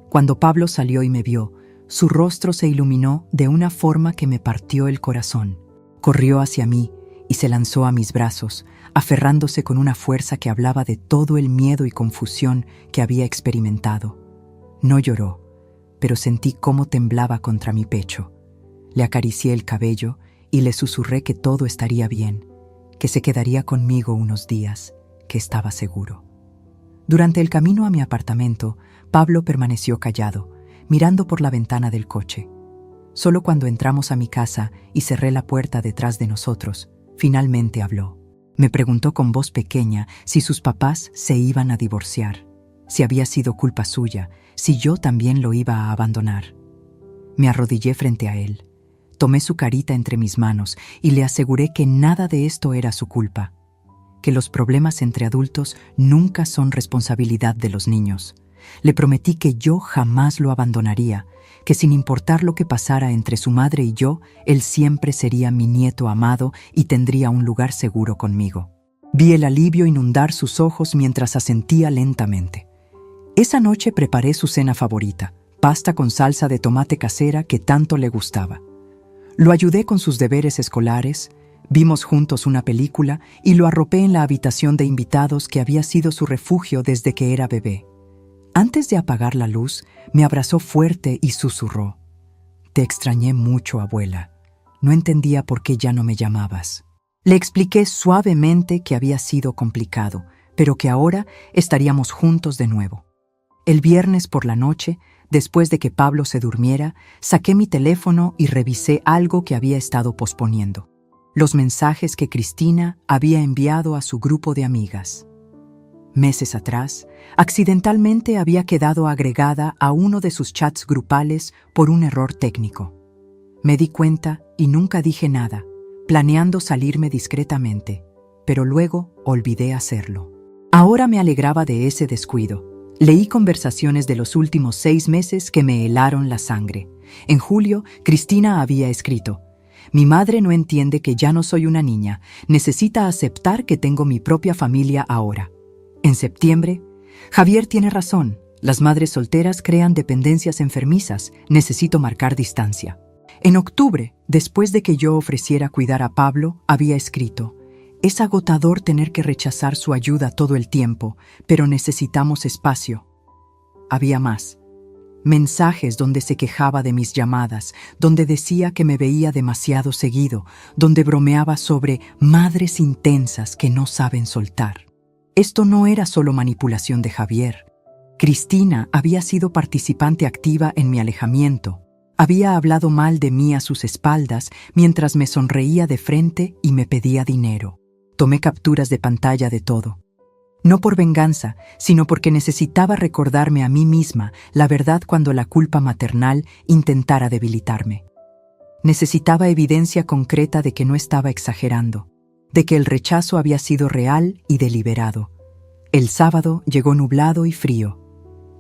Cuando Pablo salió y me vio, su rostro se iluminó de una forma que me partió el corazón. Corrió hacia mí y se lanzó a mis brazos, aferrándose con una fuerza que hablaba de todo el miedo y confusión que había experimentado. No lloró, pero sentí cómo temblaba contra mi pecho. Le acaricié el cabello y le susurré que todo estaría bien, que se quedaría conmigo unos días, que estaba seguro. Durante el camino a mi apartamento, Pablo permaneció callado, mirando por la ventana del coche. Solo cuando entramos a mi casa y cerré la puerta detrás de nosotros, finalmente habló. Me preguntó con voz pequeña si sus papás se iban a divorciar, si había sido culpa suya, si yo también lo iba a abandonar. Me arrodillé frente a él. Tomé su carita entre mis manos y le aseguré que nada de esto era su culpa, que los problemas entre adultos nunca son responsabilidad de los niños. Le prometí que yo jamás lo abandonaría, que sin importar lo que pasara entre su madre y yo, él siempre sería mi nieto amado y tendría un lugar seguro conmigo. Vi el alivio inundar sus ojos mientras asentía lentamente. Esa noche preparé su cena favorita, pasta con salsa de tomate casera que tanto le gustaba. Lo ayudé con sus deberes escolares, vimos juntos una película y lo arropé en la habitación de invitados que había sido su refugio desde que era bebé. Antes de apagar la luz, me abrazó fuerte y susurró: «Te extrañé mucho, abuela. No entendía por qué ya no me llamabas». Le expliqué suavemente que había sido complicado, pero que ahora estaríamos juntos de nuevo. El viernes por la noche, después de que Pablo se durmiera, saqué mi teléfono y revisé algo que había estado posponiendo: los mensajes que Cristina había enviado a su grupo de amigas. Meses atrás, accidentalmente había quedado agregada a uno de sus chats grupales por un error técnico. Me di cuenta y nunca dije nada, planeando salirme discretamente, pero luego olvidé hacerlo. Ahora me alegraba de ese descuido. Leí conversaciones de los últimos 6 meses que me helaron la sangre. En julio, Cristina había escrito: «Mi madre no entiende que ya no soy una niña, necesita aceptar que tengo mi propia familia ahora». En septiembre, «Javier tiene razón, las madres solteras crean dependencias enfermizas, necesito marcar distancia». En octubre, después de que yo ofreciera cuidar a Pablo, había escrito: Es agotador tener que rechazar su ayuda todo el tiempo, pero necesitamos espacio. Había más. Mensajes donde se quejaba de mis llamadas, donde decía que me veía demasiado seguido, donde bromeaba sobre madres intensas que no saben soltar. Esto no era solo manipulación de Javier. Cristina había sido participante activa en mi alejamiento. Había hablado mal de mí a sus espaldas mientras me sonreía de frente y me pedía dinero. Tomé capturas de pantalla de todo. No por venganza, sino porque necesitaba recordarme a mí misma la verdad cuando la culpa maternal intentara debilitarme. Necesitaba evidencia concreta de que no estaba exagerando, de que el rechazo había sido real y deliberado. El sábado llegó nublado y frío.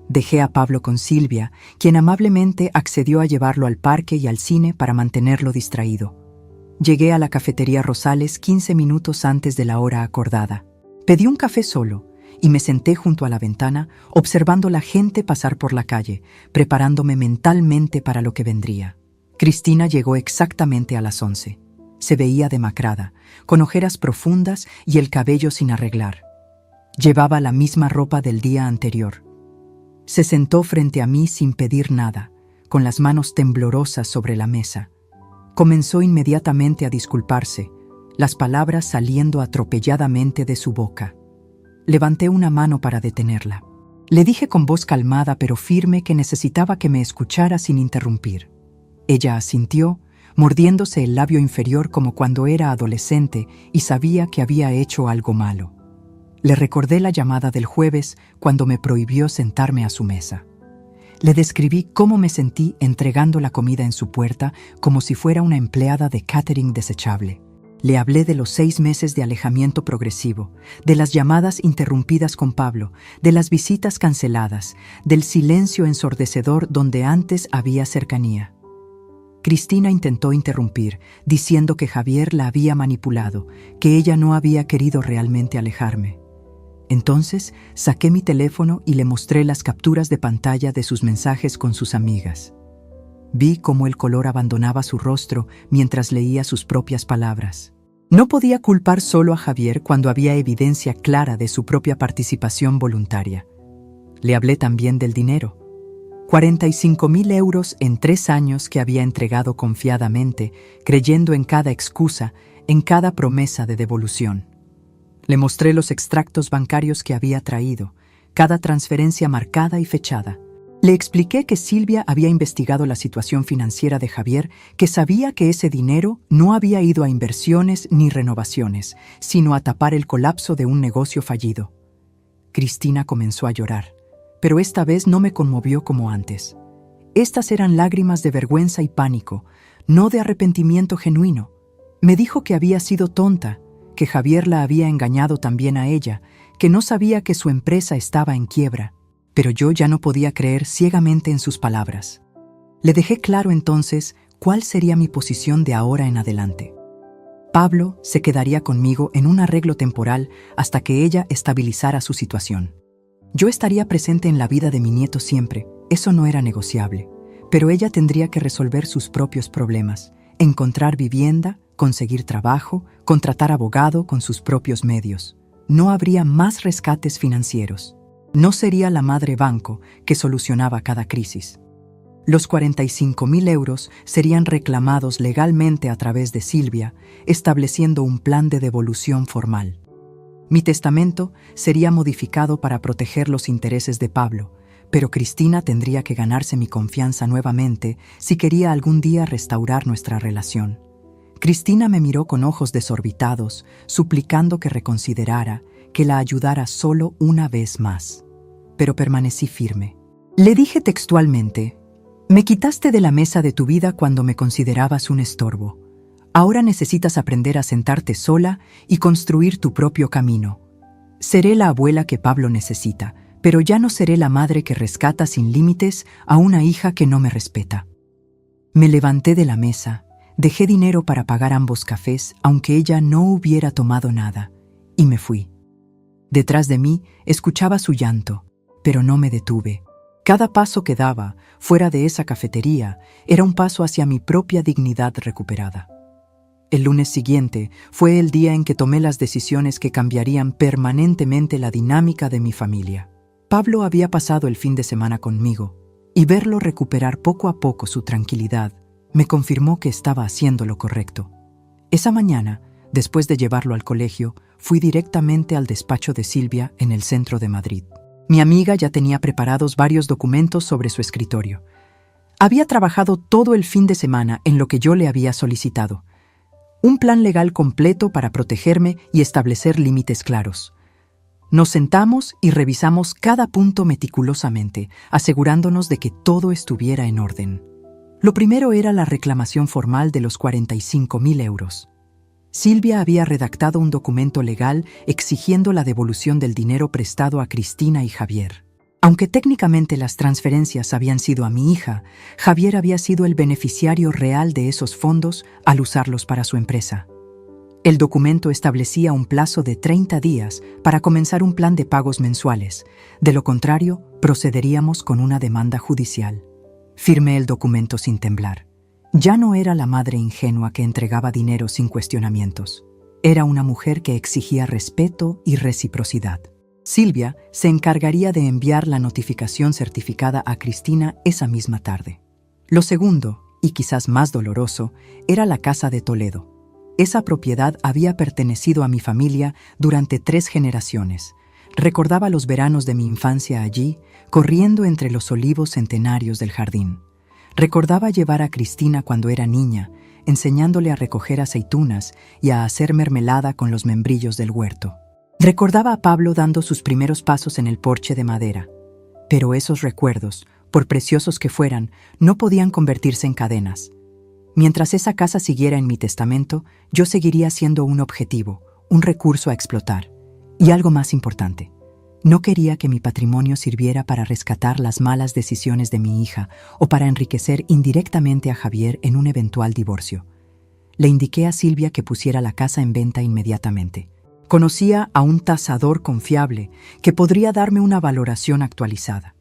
Dejé a Pablo con Silvia, quien amablemente accedió a llevarlo al parque y al cine para mantenerlo distraído. Llegué a la cafetería Rosales 15 minutos antes de la hora acordada. Pedí un café solo y me senté junto a la ventana, observando la gente pasar por la calle, preparándome mentalmente para lo que vendría. Cristina llegó exactamente a las 11. Se veía demacrada, con ojeras profundas y el cabello sin arreglar. Llevaba la misma ropa del día anterior. Se sentó frente a mí sin pedir nada, con las manos temblorosas sobre la mesa. Comenzó inmediatamente a disculparse, las palabras saliendo atropelladamente de su boca. Levanté una mano para detenerla. Le dije con voz calmada pero firme que necesitaba que me escuchara sin interrumpir. Ella asintió, mordiéndose el labio inferior como cuando era adolescente y sabía que había hecho algo malo. Le recordé la llamada del jueves cuando me prohibió sentarme a su mesa. Le describí cómo me sentí entregando la comida en su puerta como si fuera una empleada de catering desechable. Le hablé de los 6 meses de alejamiento progresivo, de las llamadas interrumpidas con Pablo, de las visitas canceladas, del silencio ensordecedor donde antes había cercanía. Cristina intentó interrumpir, diciendo que Javier la había manipulado, que ella no había querido realmente alejarme. Entonces saqué mi teléfono y le mostré las capturas de pantalla de sus mensajes con sus amigas. Vi cómo el color abandonaba su rostro mientras leía sus propias palabras. No podía culpar solo a Javier cuando había evidencia clara de su propia participación voluntaria. Le hablé también del dinero. 45.000 euros en 3 años que había entregado confiadamente, creyendo en cada excusa, en cada promesa de devolución. Le mostré los extractos bancarios que había traído, cada transferencia marcada y fechada. Le expliqué que Silvia había investigado la situación financiera de Javier, que sabía que ese dinero no había ido a inversiones ni renovaciones, sino a tapar el colapso de un negocio fallido. Cristina comenzó a llorar, pero esta vez no me conmovió como antes. Estas eran lágrimas de vergüenza y pánico, no de arrepentimiento genuino. Me dijo que había sido tonta, que Javier la había engañado también a ella, que no sabía que su empresa estaba en quiebra, pero yo ya no podía creer ciegamente en sus palabras. Le dejé claro entonces cuál sería mi posición de ahora en adelante. Pablo se quedaría conmigo en un arreglo temporal hasta que ella estabilizara su situación. Yo estaría presente en la vida de mi nieto siempre, eso no era negociable, pero ella tendría que resolver sus propios problemas, encontrar vivienda, conseguir trabajo, contratar abogado con sus propios medios. No habría más rescates financieros. No sería la madre banco que solucionaba cada crisis. Los 45.000 euros serían reclamados legalmente a través de Silvia, estableciendo un plan de devolución formal. Mi testamento sería modificado para proteger los intereses de Pablo, pero Cristina tendría que ganarse mi confianza nuevamente si quería algún día restaurar nuestra relación. Cristina me miró con ojos desorbitados, suplicando que reconsiderara, que la ayudara solo una vez más. Pero permanecí firme. Le dije textualmente: «Me quitaste de la mesa de tu vida cuando me considerabas un estorbo. Ahora necesitas aprender a sentarte sola y construir tu propio camino. Seré la abuela que Pablo necesita, pero ya no seré la madre que rescata sin límites a una hija que no me respeta». Me levanté de la mesa, dejé dinero para pagar ambos cafés, aunque ella no hubiera tomado nada, y me fui. Detrás de mí escuchaba su llanto, pero no me detuve. Cada paso que daba, fuera de esa cafetería, era un paso hacia mi propia dignidad recuperada. El lunes siguiente fue el día en que tomé las decisiones que cambiarían permanentemente la dinámica de mi familia. Pablo había pasado el fin de semana conmigo, y verlo recuperar poco a poco su tranquilidad me confirmó que estaba haciendo lo correcto. Esa mañana, después de llevarlo al colegio, fui directamente al despacho de Silvia en el centro de Madrid. Mi amiga ya tenía preparados varios documentos sobre su escritorio. Había trabajado todo el fin de semana en lo que yo le había solicitado. Un plan legal completo para protegerme y establecer límites claros. Nos sentamos y revisamos cada punto meticulosamente, asegurándonos de que todo estuviera en orden. Lo primero era la reclamación formal de los 45.000 euros. Silvia había redactado un documento legal exigiendo la devolución del dinero prestado a Cristina y Javier. Aunque técnicamente las transferencias habían sido a mi hija, Javier había sido el beneficiario real de esos fondos al usarlos para su empresa. El documento establecía un plazo de 30 días para comenzar un plan de pagos mensuales. De lo contrario, procederíamos con una demanda judicial. Firmé el documento sin temblar. Ya no era la madre ingenua que entregaba dinero sin cuestionamientos. Era una mujer que exigía respeto y reciprocidad. Silvia se encargaría de enviar la notificación certificada a Cristina esa misma tarde. Lo segundo, y quizás más doloroso, era la casa de Toledo. Esa propiedad había pertenecido a mi familia durante 3 generaciones. Recordaba los veranos de mi infancia allí, corriendo entre los olivos centenarios del jardín. Recordaba llevar a Cristina cuando era niña, enseñándole a recoger aceitunas y a hacer mermelada con los membrillos del huerto. Recordaba a Pablo dando sus primeros pasos en el porche de madera. Pero esos recuerdos, por preciosos que fueran, no podían convertirse en cadenas. Mientras esa casa siguiera en mi testamento, yo seguiría siendo un objetivo, un recurso a explotar. Y algo más importante, no quería que mi patrimonio sirviera para rescatar las malas decisiones de mi hija o para enriquecer indirectamente a Javier en un eventual divorcio. Le indiqué a Silvia que pusiera la casa en venta inmediatamente. Conocía a un tasador confiable que podría darme una valoración actualizada.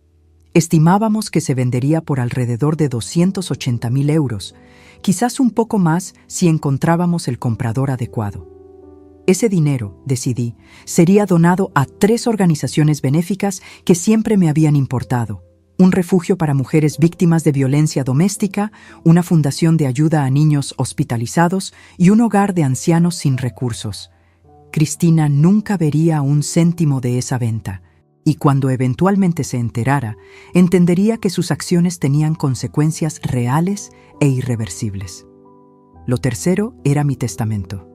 Estimábamos que se vendería por alrededor de 280.000 euros, quizás un poco más si encontrábamos el comprador adecuado. Ese dinero, decidí, sería donado a 3 organizaciones benéficas que siempre me habían importado: un refugio para mujeres víctimas de violencia doméstica, una fundación de ayuda a niños hospitalizados y un hogar de ancianos sin recursos. Cristina nunca vería un céntimo de esa venta, y cuando eventualmente se enterara, entendería que sus acciones tenían consecuencias reales e irreversibles. Lo tercero era mi testamento.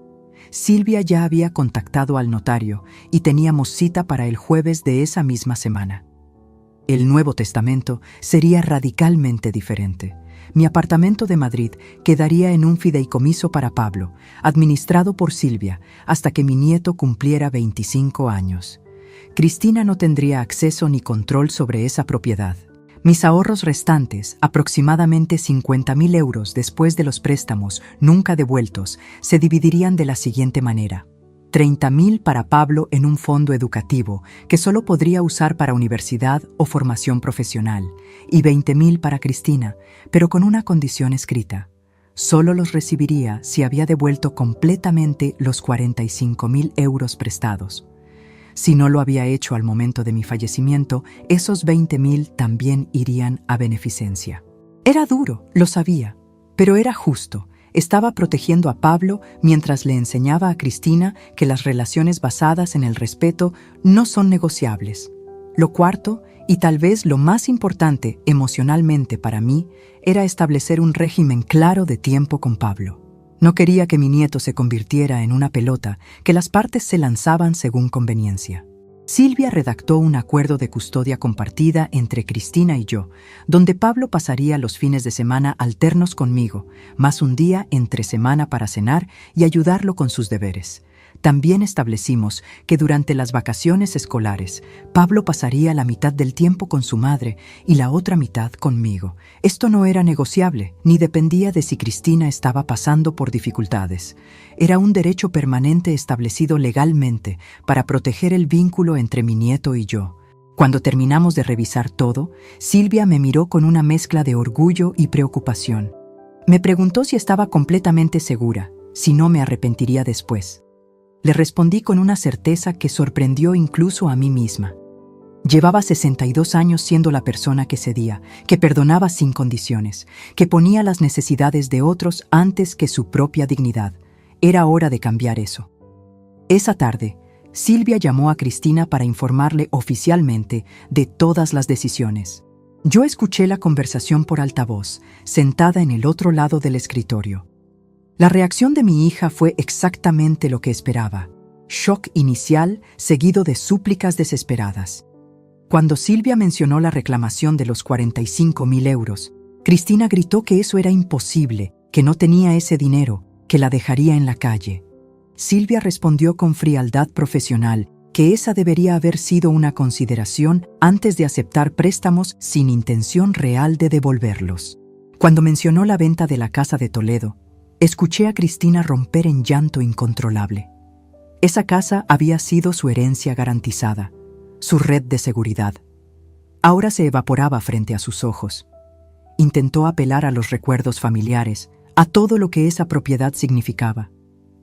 Silvia ya había contactado al notario y teníamos cita para el jueves de esa misma semana. El nuevo testamento sería radicalmente diferente. Mi apartamento de Madrid quedaría en un fideicomiso para Pablo, administrado por Silvia, hasta que mi nieto cumpliera 25 años. Cristina no tendría acceso ni control sobre esa propiedad. Mis ahorros restantes, aproximadamente 50.000 euros después de los préstamos nunca devueltos, se dividirían de la siguiente manera: 30.000 para Pablo en un fondo educativo que solo podría usar para universidad o formación profesional, y 20.000 para Cristina, pero con una condición escrita: solo los recibiría si había devuelto completamente los 45.000 euros prestados. Si no lo había hecho al momento de mi fallecimiento, esos 20.000 también irían a beneficencia. Era duro, lo sabía, pero era justo. Estaba protegiendo a Pablo mientras le enseñaba a Cristina que las relaciones basadas en el respeto no son negociables. Lo cuarto, y tal vez lo más importante emocionalmente para mí, era establecer un régimen claro de tiempo con Pablo. No quería que mi nieto se convirtiera en una pelota que las partes se lanzaban según conveniencia. Silvia redactó un acuerdo de custodia compartida entre Cristina y yo, donde Pablo pasaría los fines de semana alternos conmigo, más un día entre semana para cenar y ayudarlo con sus deberes. También establecimos que durante las vacaciones escolares, Pablo pasaría la mitad del tiempo con su madre y la otra mitad conmigo. Esto no era negociable, ni dependía de si Cristina estaba pasando por dificultades. Era un derecho permanente establecido legalmente para proteger el vínculo entre mi nieto y yo. Cuando terminamos de revisar todo, Silvia me miró con una mezcla de orgullo y preocupación. Me preguntó si estaba completamente segura, si no me arrepentiría después. Le respondí con una certeza que sorprendió incluso a mí misma. Llevaba 62 años siendo la persona que cedía, que perdonaba sin condiciones, que ponía las necesidades de otros antes que su propia dignidad. Era hora de cambiar eso. Esa tarde, Silvia llamó a Cristina para informarle oficialmente de todas las decisiones. Yo escuché la conversación por altavoz, sentada en el otro lado del escritorio. La reacción de mi hija fue exactamente lo que esperaba. Shock inicial seguido de súplicas desesperadas. Cuando Silvia mencionó la reclamación de los 45.000 euros, Cristina gritó que eso era imposible, que no tenía ese dinero, que la dejaría en la calle. Silvia respondió con frialdad profesional que esa debería haber sido una consideración antes de aceptar préstamos sin intención real de devolverlos. Cuando mencionó la venta de la casa de Toledo, escuché a Cristina romper en llanto incontrolable. Esa casa había sido su herencia garantizada, su red de seguridad. Ahora se evaporaba frente a sus ojos. Intentó apelar a los recuerdos familiares, a todo lo que esa propiedad significaba.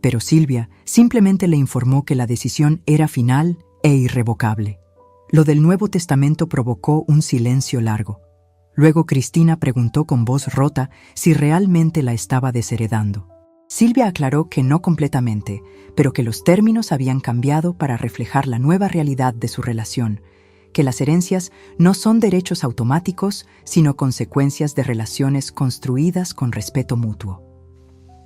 Pero Silvia simplemente le informó que la decisión era final e irrevocable. Lo del Nuevo Testamento provocó un silencio largo. Luego Cristina preguntó con voz rota si realmente la estaba desheredando. Silvia aclaró que no completamente, pero que los términos habían cambiado para reflejar la nueva realidad de su relación, que las herencias no son derechos automáticos, sino consecuencias de relaciones construidas con respeto mutuo.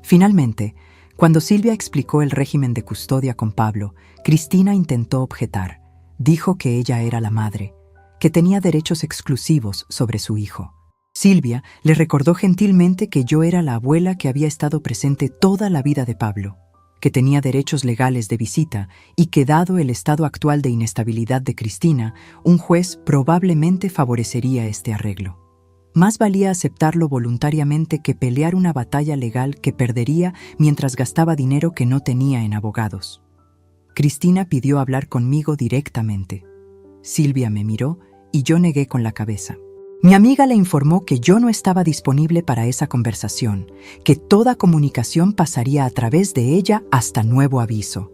Finalmente, cuando Silvia explicó el régimen de custodia con Pablo, Cristina intentó objetar. Dijo que ella era la madre, que tenía derechos exclusivos sobre su hijo. Silvia le recordó gentilmente que yo era la abuela que había estado presente toda la vida de Pablo, que tenía derechos legales de visita y que, dado el estado actual de inestabilidad de Cristina, un juez probablemente favorecería este arreglo. Más valía aceptarlo voluntariamente que pelear una batalla legal que perdería mientras gastaba dinero que no tenía en abogados. Cristina pidió hablar conmigo directamente. Silvia me miró y yo negué con la cabeza. Mi amiga le informó que yo no estaba disponible para esa conversación, que toda comunicación pasaría a través de ella hasta nuevo aviso.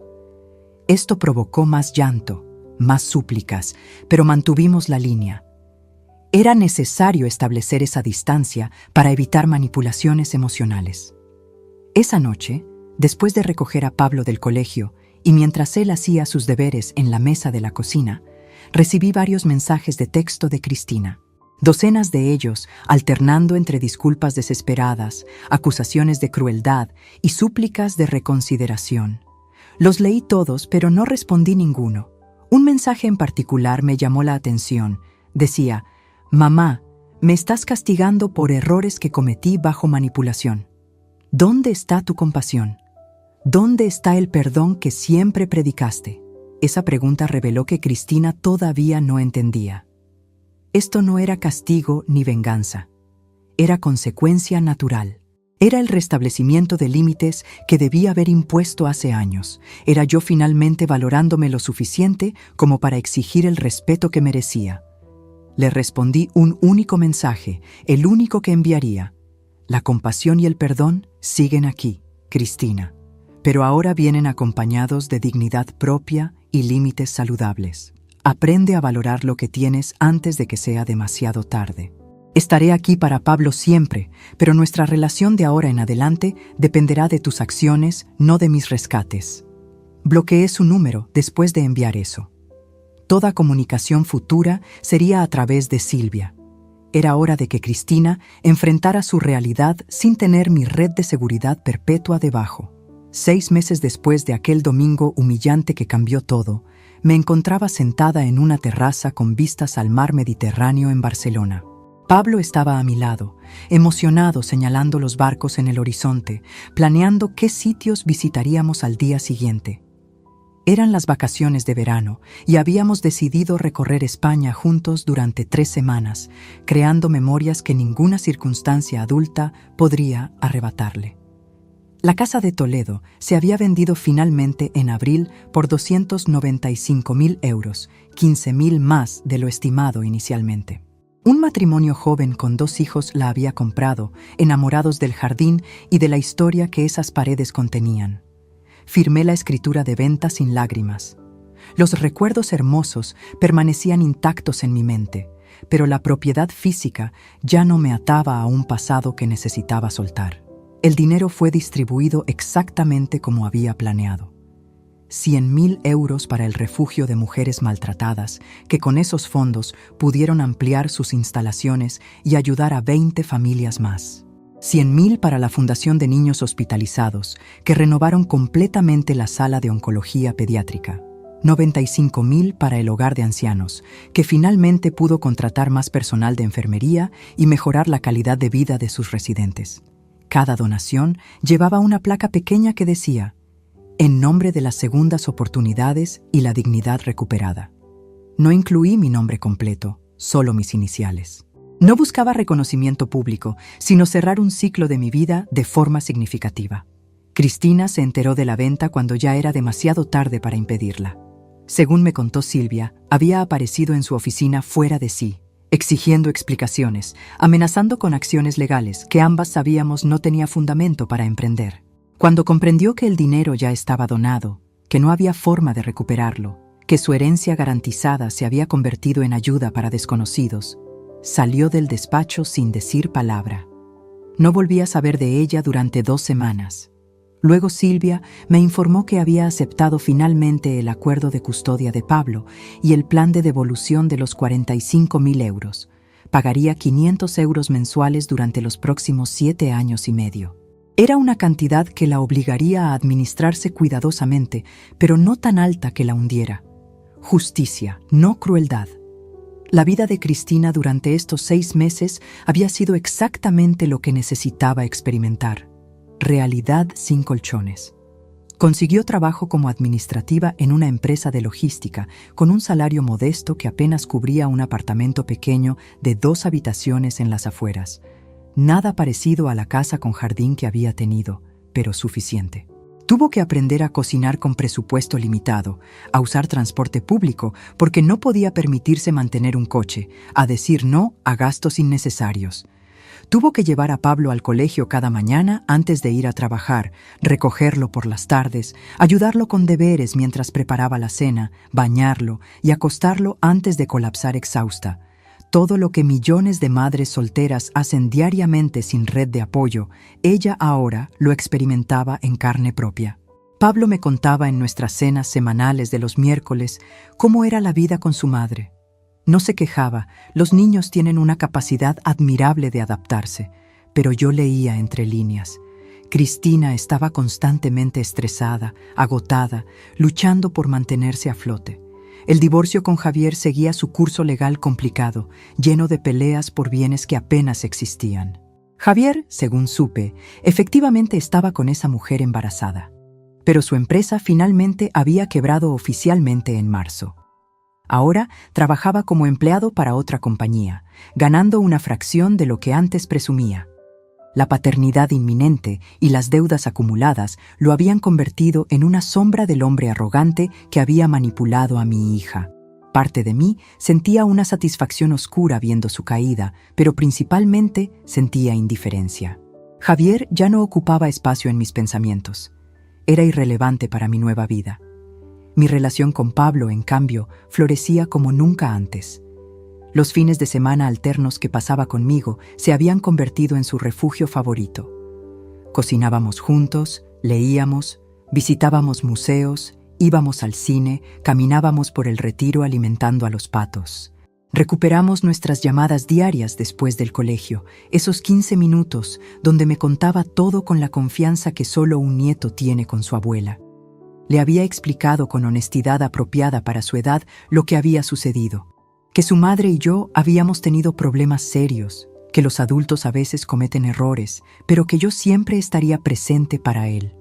Esto provocó más llanto, más súplicas, pero mantuvimos la línea. Era necesario establecer esa distancia para evitar manipulaciones emocionales. Esa noche, después de recoger a Pablo del colegio y mientras él hacía sus deberes en la mesa de la cocina, recibí varios mensajes de texto de Cristina. Docenas de ellos, alternando entre disculpas desesperadas, acusaciones de crueldad y súplicas de reconsideración. Los leí todos, pero no respondí ninguno. Un mensaje en particular me llamó la atención. Decía: «Mamá, me estás castigando por errores que cometí bajo manipulación. ¿Dónde está tu compasión? ¿Dónde está el perdón que siempre predicaste?». Esa pregunta reveló que Cristina todavía no entendía. Esto no era castigo ni venganza. Era consecuencia natural. Era el restablecimiento de límites que debía haber impuesto hace años. Era yo finalmente valorándome lo suficiente como para exigir el respeto que merecía. Le respondí un único mensaje, el único que enviaría. La compasión y el perdón siguen aquí, Cristina, pero ahora vienen acompañados de dignidad propia y límites saludables. Aprende a valorar lo que tienes antes de que sea demasiado tarde. Estaré aquí para Pablo siempre, pero nuestra relación de ahora en adelante dependerá de tus acciones, no de mis rescates. Bloqueé su número después de enviar eso. Toda comunicación futura sería a través de Silvia. Era hora de que Cristina enfrentara su realidad sin tener mi red de seguridad perpetua debajo. 6 meses después de aquel domingo humillante que cambió todo, me encontraba sentada en una terraza con vistas al mar Mediterráneo en Barcelona. Pablo estaba a mi lado, emocionado señalando los barcos en el horizonte, planeando qué sitios visitaríamos al día siguiente. Eran las vacaciones de verano y habíamos decidido recorrer España juntos durante 3 semanas, creando memorias que ninguna circunstancia adulta podría arrebatarle. La casa de Toledo se había vendido finalmente en abril por 295.000 euros, 15.000 más de lo estimado inicialmente. Un matrimonio joven con 2 hijos la había comprado, enamorados del jardín y de la historia que esas paredes contenían. Firmé la escritura de venta sin lágrimas. Los recuerdos hermosos permanecían intactos en mi mente, pero la propiedad física ya no me ataba a un pasado que necesitaba soltar. El dinero fue distribuido exactamente como había planeado. 100.000 euros para el refugio de mujeres maltratadas, que con esos fondos pudieron ampliar sus instalaciones y ayudar a 20 familias más. 100.000 para la Fundación de Niños Hospitalizados, que renovaron completamente la sala de oncología pediátrica. 95.000 para el hogar de ancianos, que finalmente pudo contratar más personal de enfermería y mejorar la calidad de vida de sus residentes. Cada donación llevaba una placa pequeña que decía: en nombre de las segundas oportunidades y la dignidad recuperada. No incluí mi nombre completo, solo mis iniciales. No buscaba reconocimiento público, sino cerrar un ciclo de mi vida de forma significativa. Cristina se enteró de la venta cuando ya era demasiado tarde para impedirla. Según me contó Silvia, había aparecido en su oficina fuera de sí, exigiendo explicaciones, amenazando con acciones legales que ambas sabíamos no tenía fundamento para emprender. Cuando comprendió que el dinero ya estaba donado, que no había forma de recuperarlo, que su herencia garantizada se había convertido en ayuda para desconocidos, salió del despacho sin decir palabra. No volví a saber de ella durante 2 semanas. Luego Silvia me informó que había aceptado finalmente el acuerdo de custodia de Pablo y el plan de devolución de los 45.000 euros. Pagaría 500 euros mensuales durante los próximos 7 años y medio. Era una cantidad que la obligaría a administrarse cuidadosamente, pero no tan alta que la hundiera. Justicia, no crueldad. La vida de Cristina durante estos 6 meses había sido exactamente lo que necesitaba experimentar. Realidad sin colchones. Consiguió trabajo como administrativa en una empresa de logística, con un salario modesto que apenas cubría un apartamento pequeño de 2 habitaciones en las afueras. Nada parecido a la casa con jardín que había tenido, pero suficiente. Tuvo que aprender a cocinar con presupuesto limitado, a usar transporte público porque no podía permitirse mantener un coche, a decir no a gastos innecesarios. Tuvo que llevar a Pablo al colegio cada mañana antes de ir a trabajar, recogerlo por las tardes, ayudarlo con deberes mientras preparaba la cena, bañarlo y acostarlo antes de colapsar exhausta. Todo lo que millones de madres solteras hacen diariamente sin red de apoyo, ella ahora lo experimentaba en carne propia. Pablo me contaba en nuestras cenas semanales de los miércoles cómo era la vida con su madre. No se quejaba, los niños tienen una capacidad admirable de adaptarse, pero yo leía entre líneas. Cristina estaba constantemente estresada, agotada, luchando por mantenerse a flote. El divorcio con Javier seguía su curso legal complicado, lleno de peleas por bienes que apenas existían. Javier, según supe, efectivamente estaba con esa mujer embarazada, pero su empresa finalmente había quebrado oficialmente en marzo. Ahora trabajaba como empleado para otra compañía, ganando una fracción de lo que antes presumía. La paternidad inminente y las deudas acumuladas lo habían convertido en una sombra del hombre arrogante que había manipulado a mi hija. Parte de mí sentía una satisfacción oscura viendo su caída, pero principalmente sentía indiferencia. Javier ya no ocupaba espacio en mis pensamientos. Era irrelevante para mi nueva vida. Mi relación con Pablo, en cambio, florecía como nunca antes. Los fines de semana alternos que pasaba conmigo se habían convertido en su refugio favorito. Cocinábamos juntos, leíamos, visitábamos museos, íbamos al cine, caminábamos por el retiro alimentando a los patos. Recuperamos nuestras llamadas diarias después del colegio, esos 15 minutos donde me contaba todo con la confianza que solo un nieto tiene con su abuela. Le había explicado con honestidad apropiada para su edad lo que había sucedido. Que su madre y yo habíamos tenido problemas serios, que los adultos a veces cometen errores, pero que yo siempre estaría presente para él.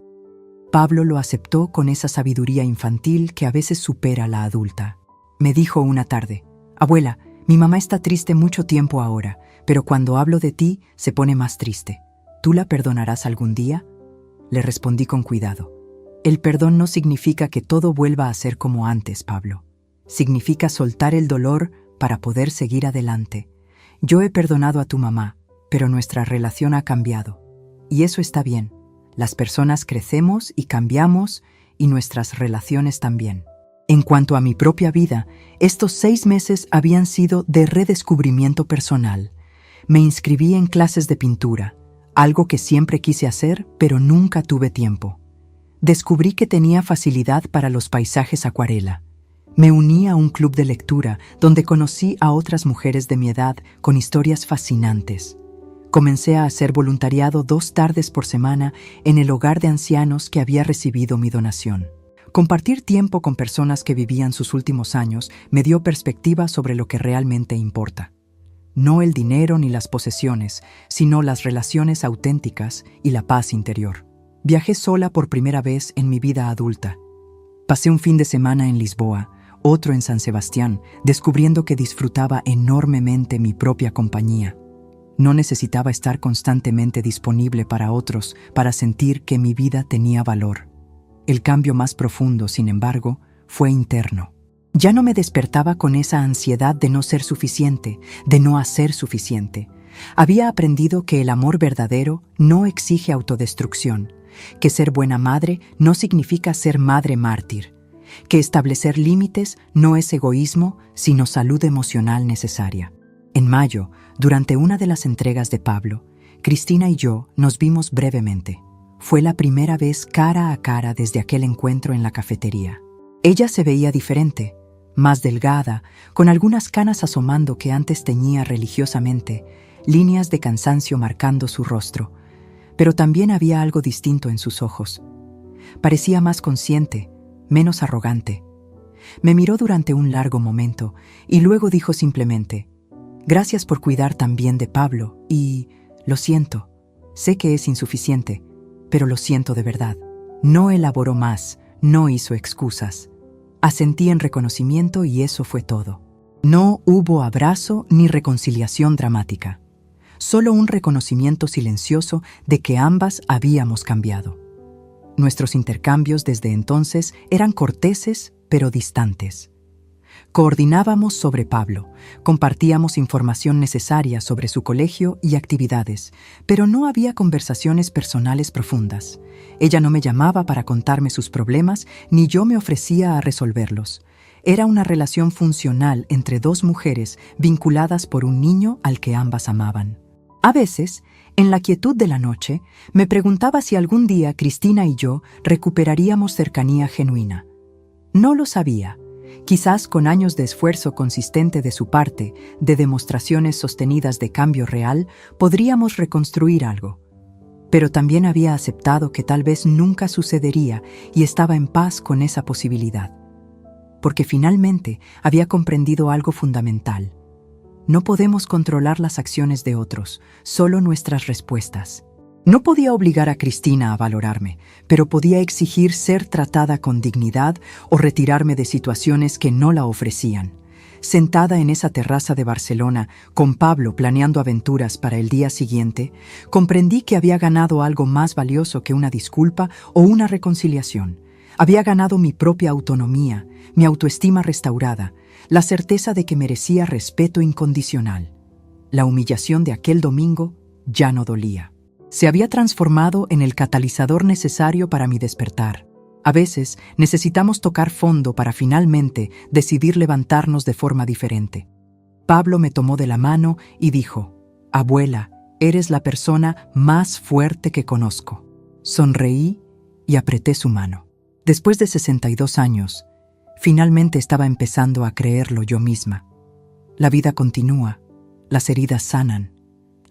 Pablo lo aceptó con esa sabiduría infantil que a veces supera la adulta. Me dijo una tarde: «Abuela, mi mamá está triste mucho tiempo ahora, pero cuando hablo de ti se pone más triste. ¿Tú la perdonarás algún día?». Le respondí con cuidado: «El perdón no significa que todo vuelva a ser como antes, Pablo. Significa soltar el dolor para poder seguir adelante. Yo he perdonado a tu mamá, pero nuestra relación ha cambiado. Y eso está bien. Las personas crecemos y cambiamos, y nuestras relaciones también. En cuanto a mi propia vida, estos 6 meses habían sido de redescubrimiento personal. Me inscribí en clases de pintura, algo que siempre quise hacer, pero nunca tuve tiempo. Descubrí que tenía facilidad para los paisajes acuarela. Me uní a un club de lectura donde conocí a otras mujeres de mi edad con historias fascinantes. Comencé a hacer voluntariado 2 tardes por semana en el hogar de ancianos que había recibido mi donación. Compartir tiempo con personas que vivían sus últimos años me dio perspectiva sobre lo que realmente importa. No el dinero ni las posesiones, sino las relaciones auténticas y la paz interior. Viajé sola por primera vez en mi vida adulta. Pasé un fin de semana en Lisboa, otro en San Sebastián, descubriendo que disfrutaba enormemente mi propia compañía. No necesitaba estar constantemente disponible para otros para sentir que mi vida tenía valor. El cambio más profundo, sin embargo, fue interno. Ya no me despertaba con esa ansiedad de no ser suficiente, de no hacer suficiente. Había aprendido que el amor verdadero no exige autodestrucción, que ser buena madre no significa ser madre mártir, que establecer límites no es egoísmo, sino salud emocional necesaria. En mayo, durante una de las entregas de Pablo, Cristina y yo nos vimos brevemente. Fue la primera vez cara a cara desde aquel encuentro en la cafetería. Ella se veía diferente, más delgada, con algunas canas asomando que antes teñía religiosamente, líneas de cansancio marcando su rostro, pero también había algo distinto en sus ojos. Parecía más consciente, menos arrogante. Me miró durante un largo momento y luego dijo simplemente: «Gracias por cuidar tan bien de Pablo y lo siento, sé que es insuficiente, pero lo siento de verdad». No elaboró más, no hizo excusas. Asentí en reconocimiento y eso fue todo. No hubo abrazo ni reconciliación dramática. Solo un reconocimiento silencioso de que ambas habíamos cambiado. Nuestros intercambios desde entonces eran corteses pero distantes. Coordinábamos sobre Pablo, compartíamos información necesaria sobre su colegio y actividades, pero no había conversaciones personales profundas. Ella no me llamaba para contarme sus problemas, ni yo me ofrecía a resolverlos. Era una relación funcional entre 2 mujeres vinculadas por un niño al que ambas amaban. A veces, en la quietud de la noche, me preguntaba si algún día Cristina y yo recuperaríamos cercanía genuina. No lo sabía. Quizás con años de esfuerzo consistente de su parte, de demostraciones sostenidas de cambio real, podríamos reconstruir algo. Pero también había aceptado que tal vez nunca sucedería y estaba en paz con esa posibilidad. Porque finalmente había comprendido algo fundamental. No podemos controlar las acciones de otros, solo nuestras respuestas. No podía obligar a Cristina a valorarme, pero podía exigir ser tratada con dignidad o retirarme de situaciones que no la ofrecían. Sentada en esa terraza de Barcelona, con Pablo planeando aventuras para el día siguiente, comprendí que había ganado algo más valioso que una disculpa o una reconciliación. Había ganado mi propia autonomía, mi autoestima restaurada, la certeza de que merecía respeto incondicional. La humillación de aquel domingo ya no dolía. Se había transformado en el catalizador necesario para mi despertar. A veces necesitamos tocar fondo para finalmente decidir levantarnos de forma diferente. Pablo me tomó de la mano y dijo: «Abuela, eres la persona más fuerte que conozco». Sonreí y apreté su mano. Después de 62 años, finalmente estaba empezando a creerlo yo misma. La vida continúa, las heridas sanan,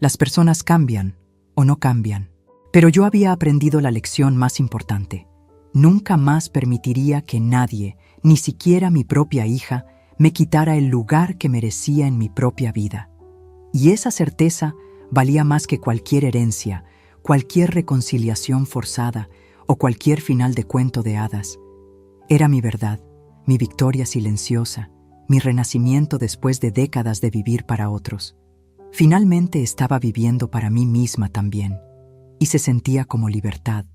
las personas cambian o no cambian. Pero yo había aprendido la lección más importante. Nunca más permitiría que nadie, ni siquiera mi propia hija, me quitara el lugar que merecía en mi propia vida. Y esa certeza valía más que cualquier herencia, cualquier reconciliación forzada o cualquier final de cuento de hadas. Era mi verdad, mi victoria silenciosa, mi renacimiento después de décadas de vivir para otros. Finalmente estaba viviendo para mí misma también, y se sentía como libertad.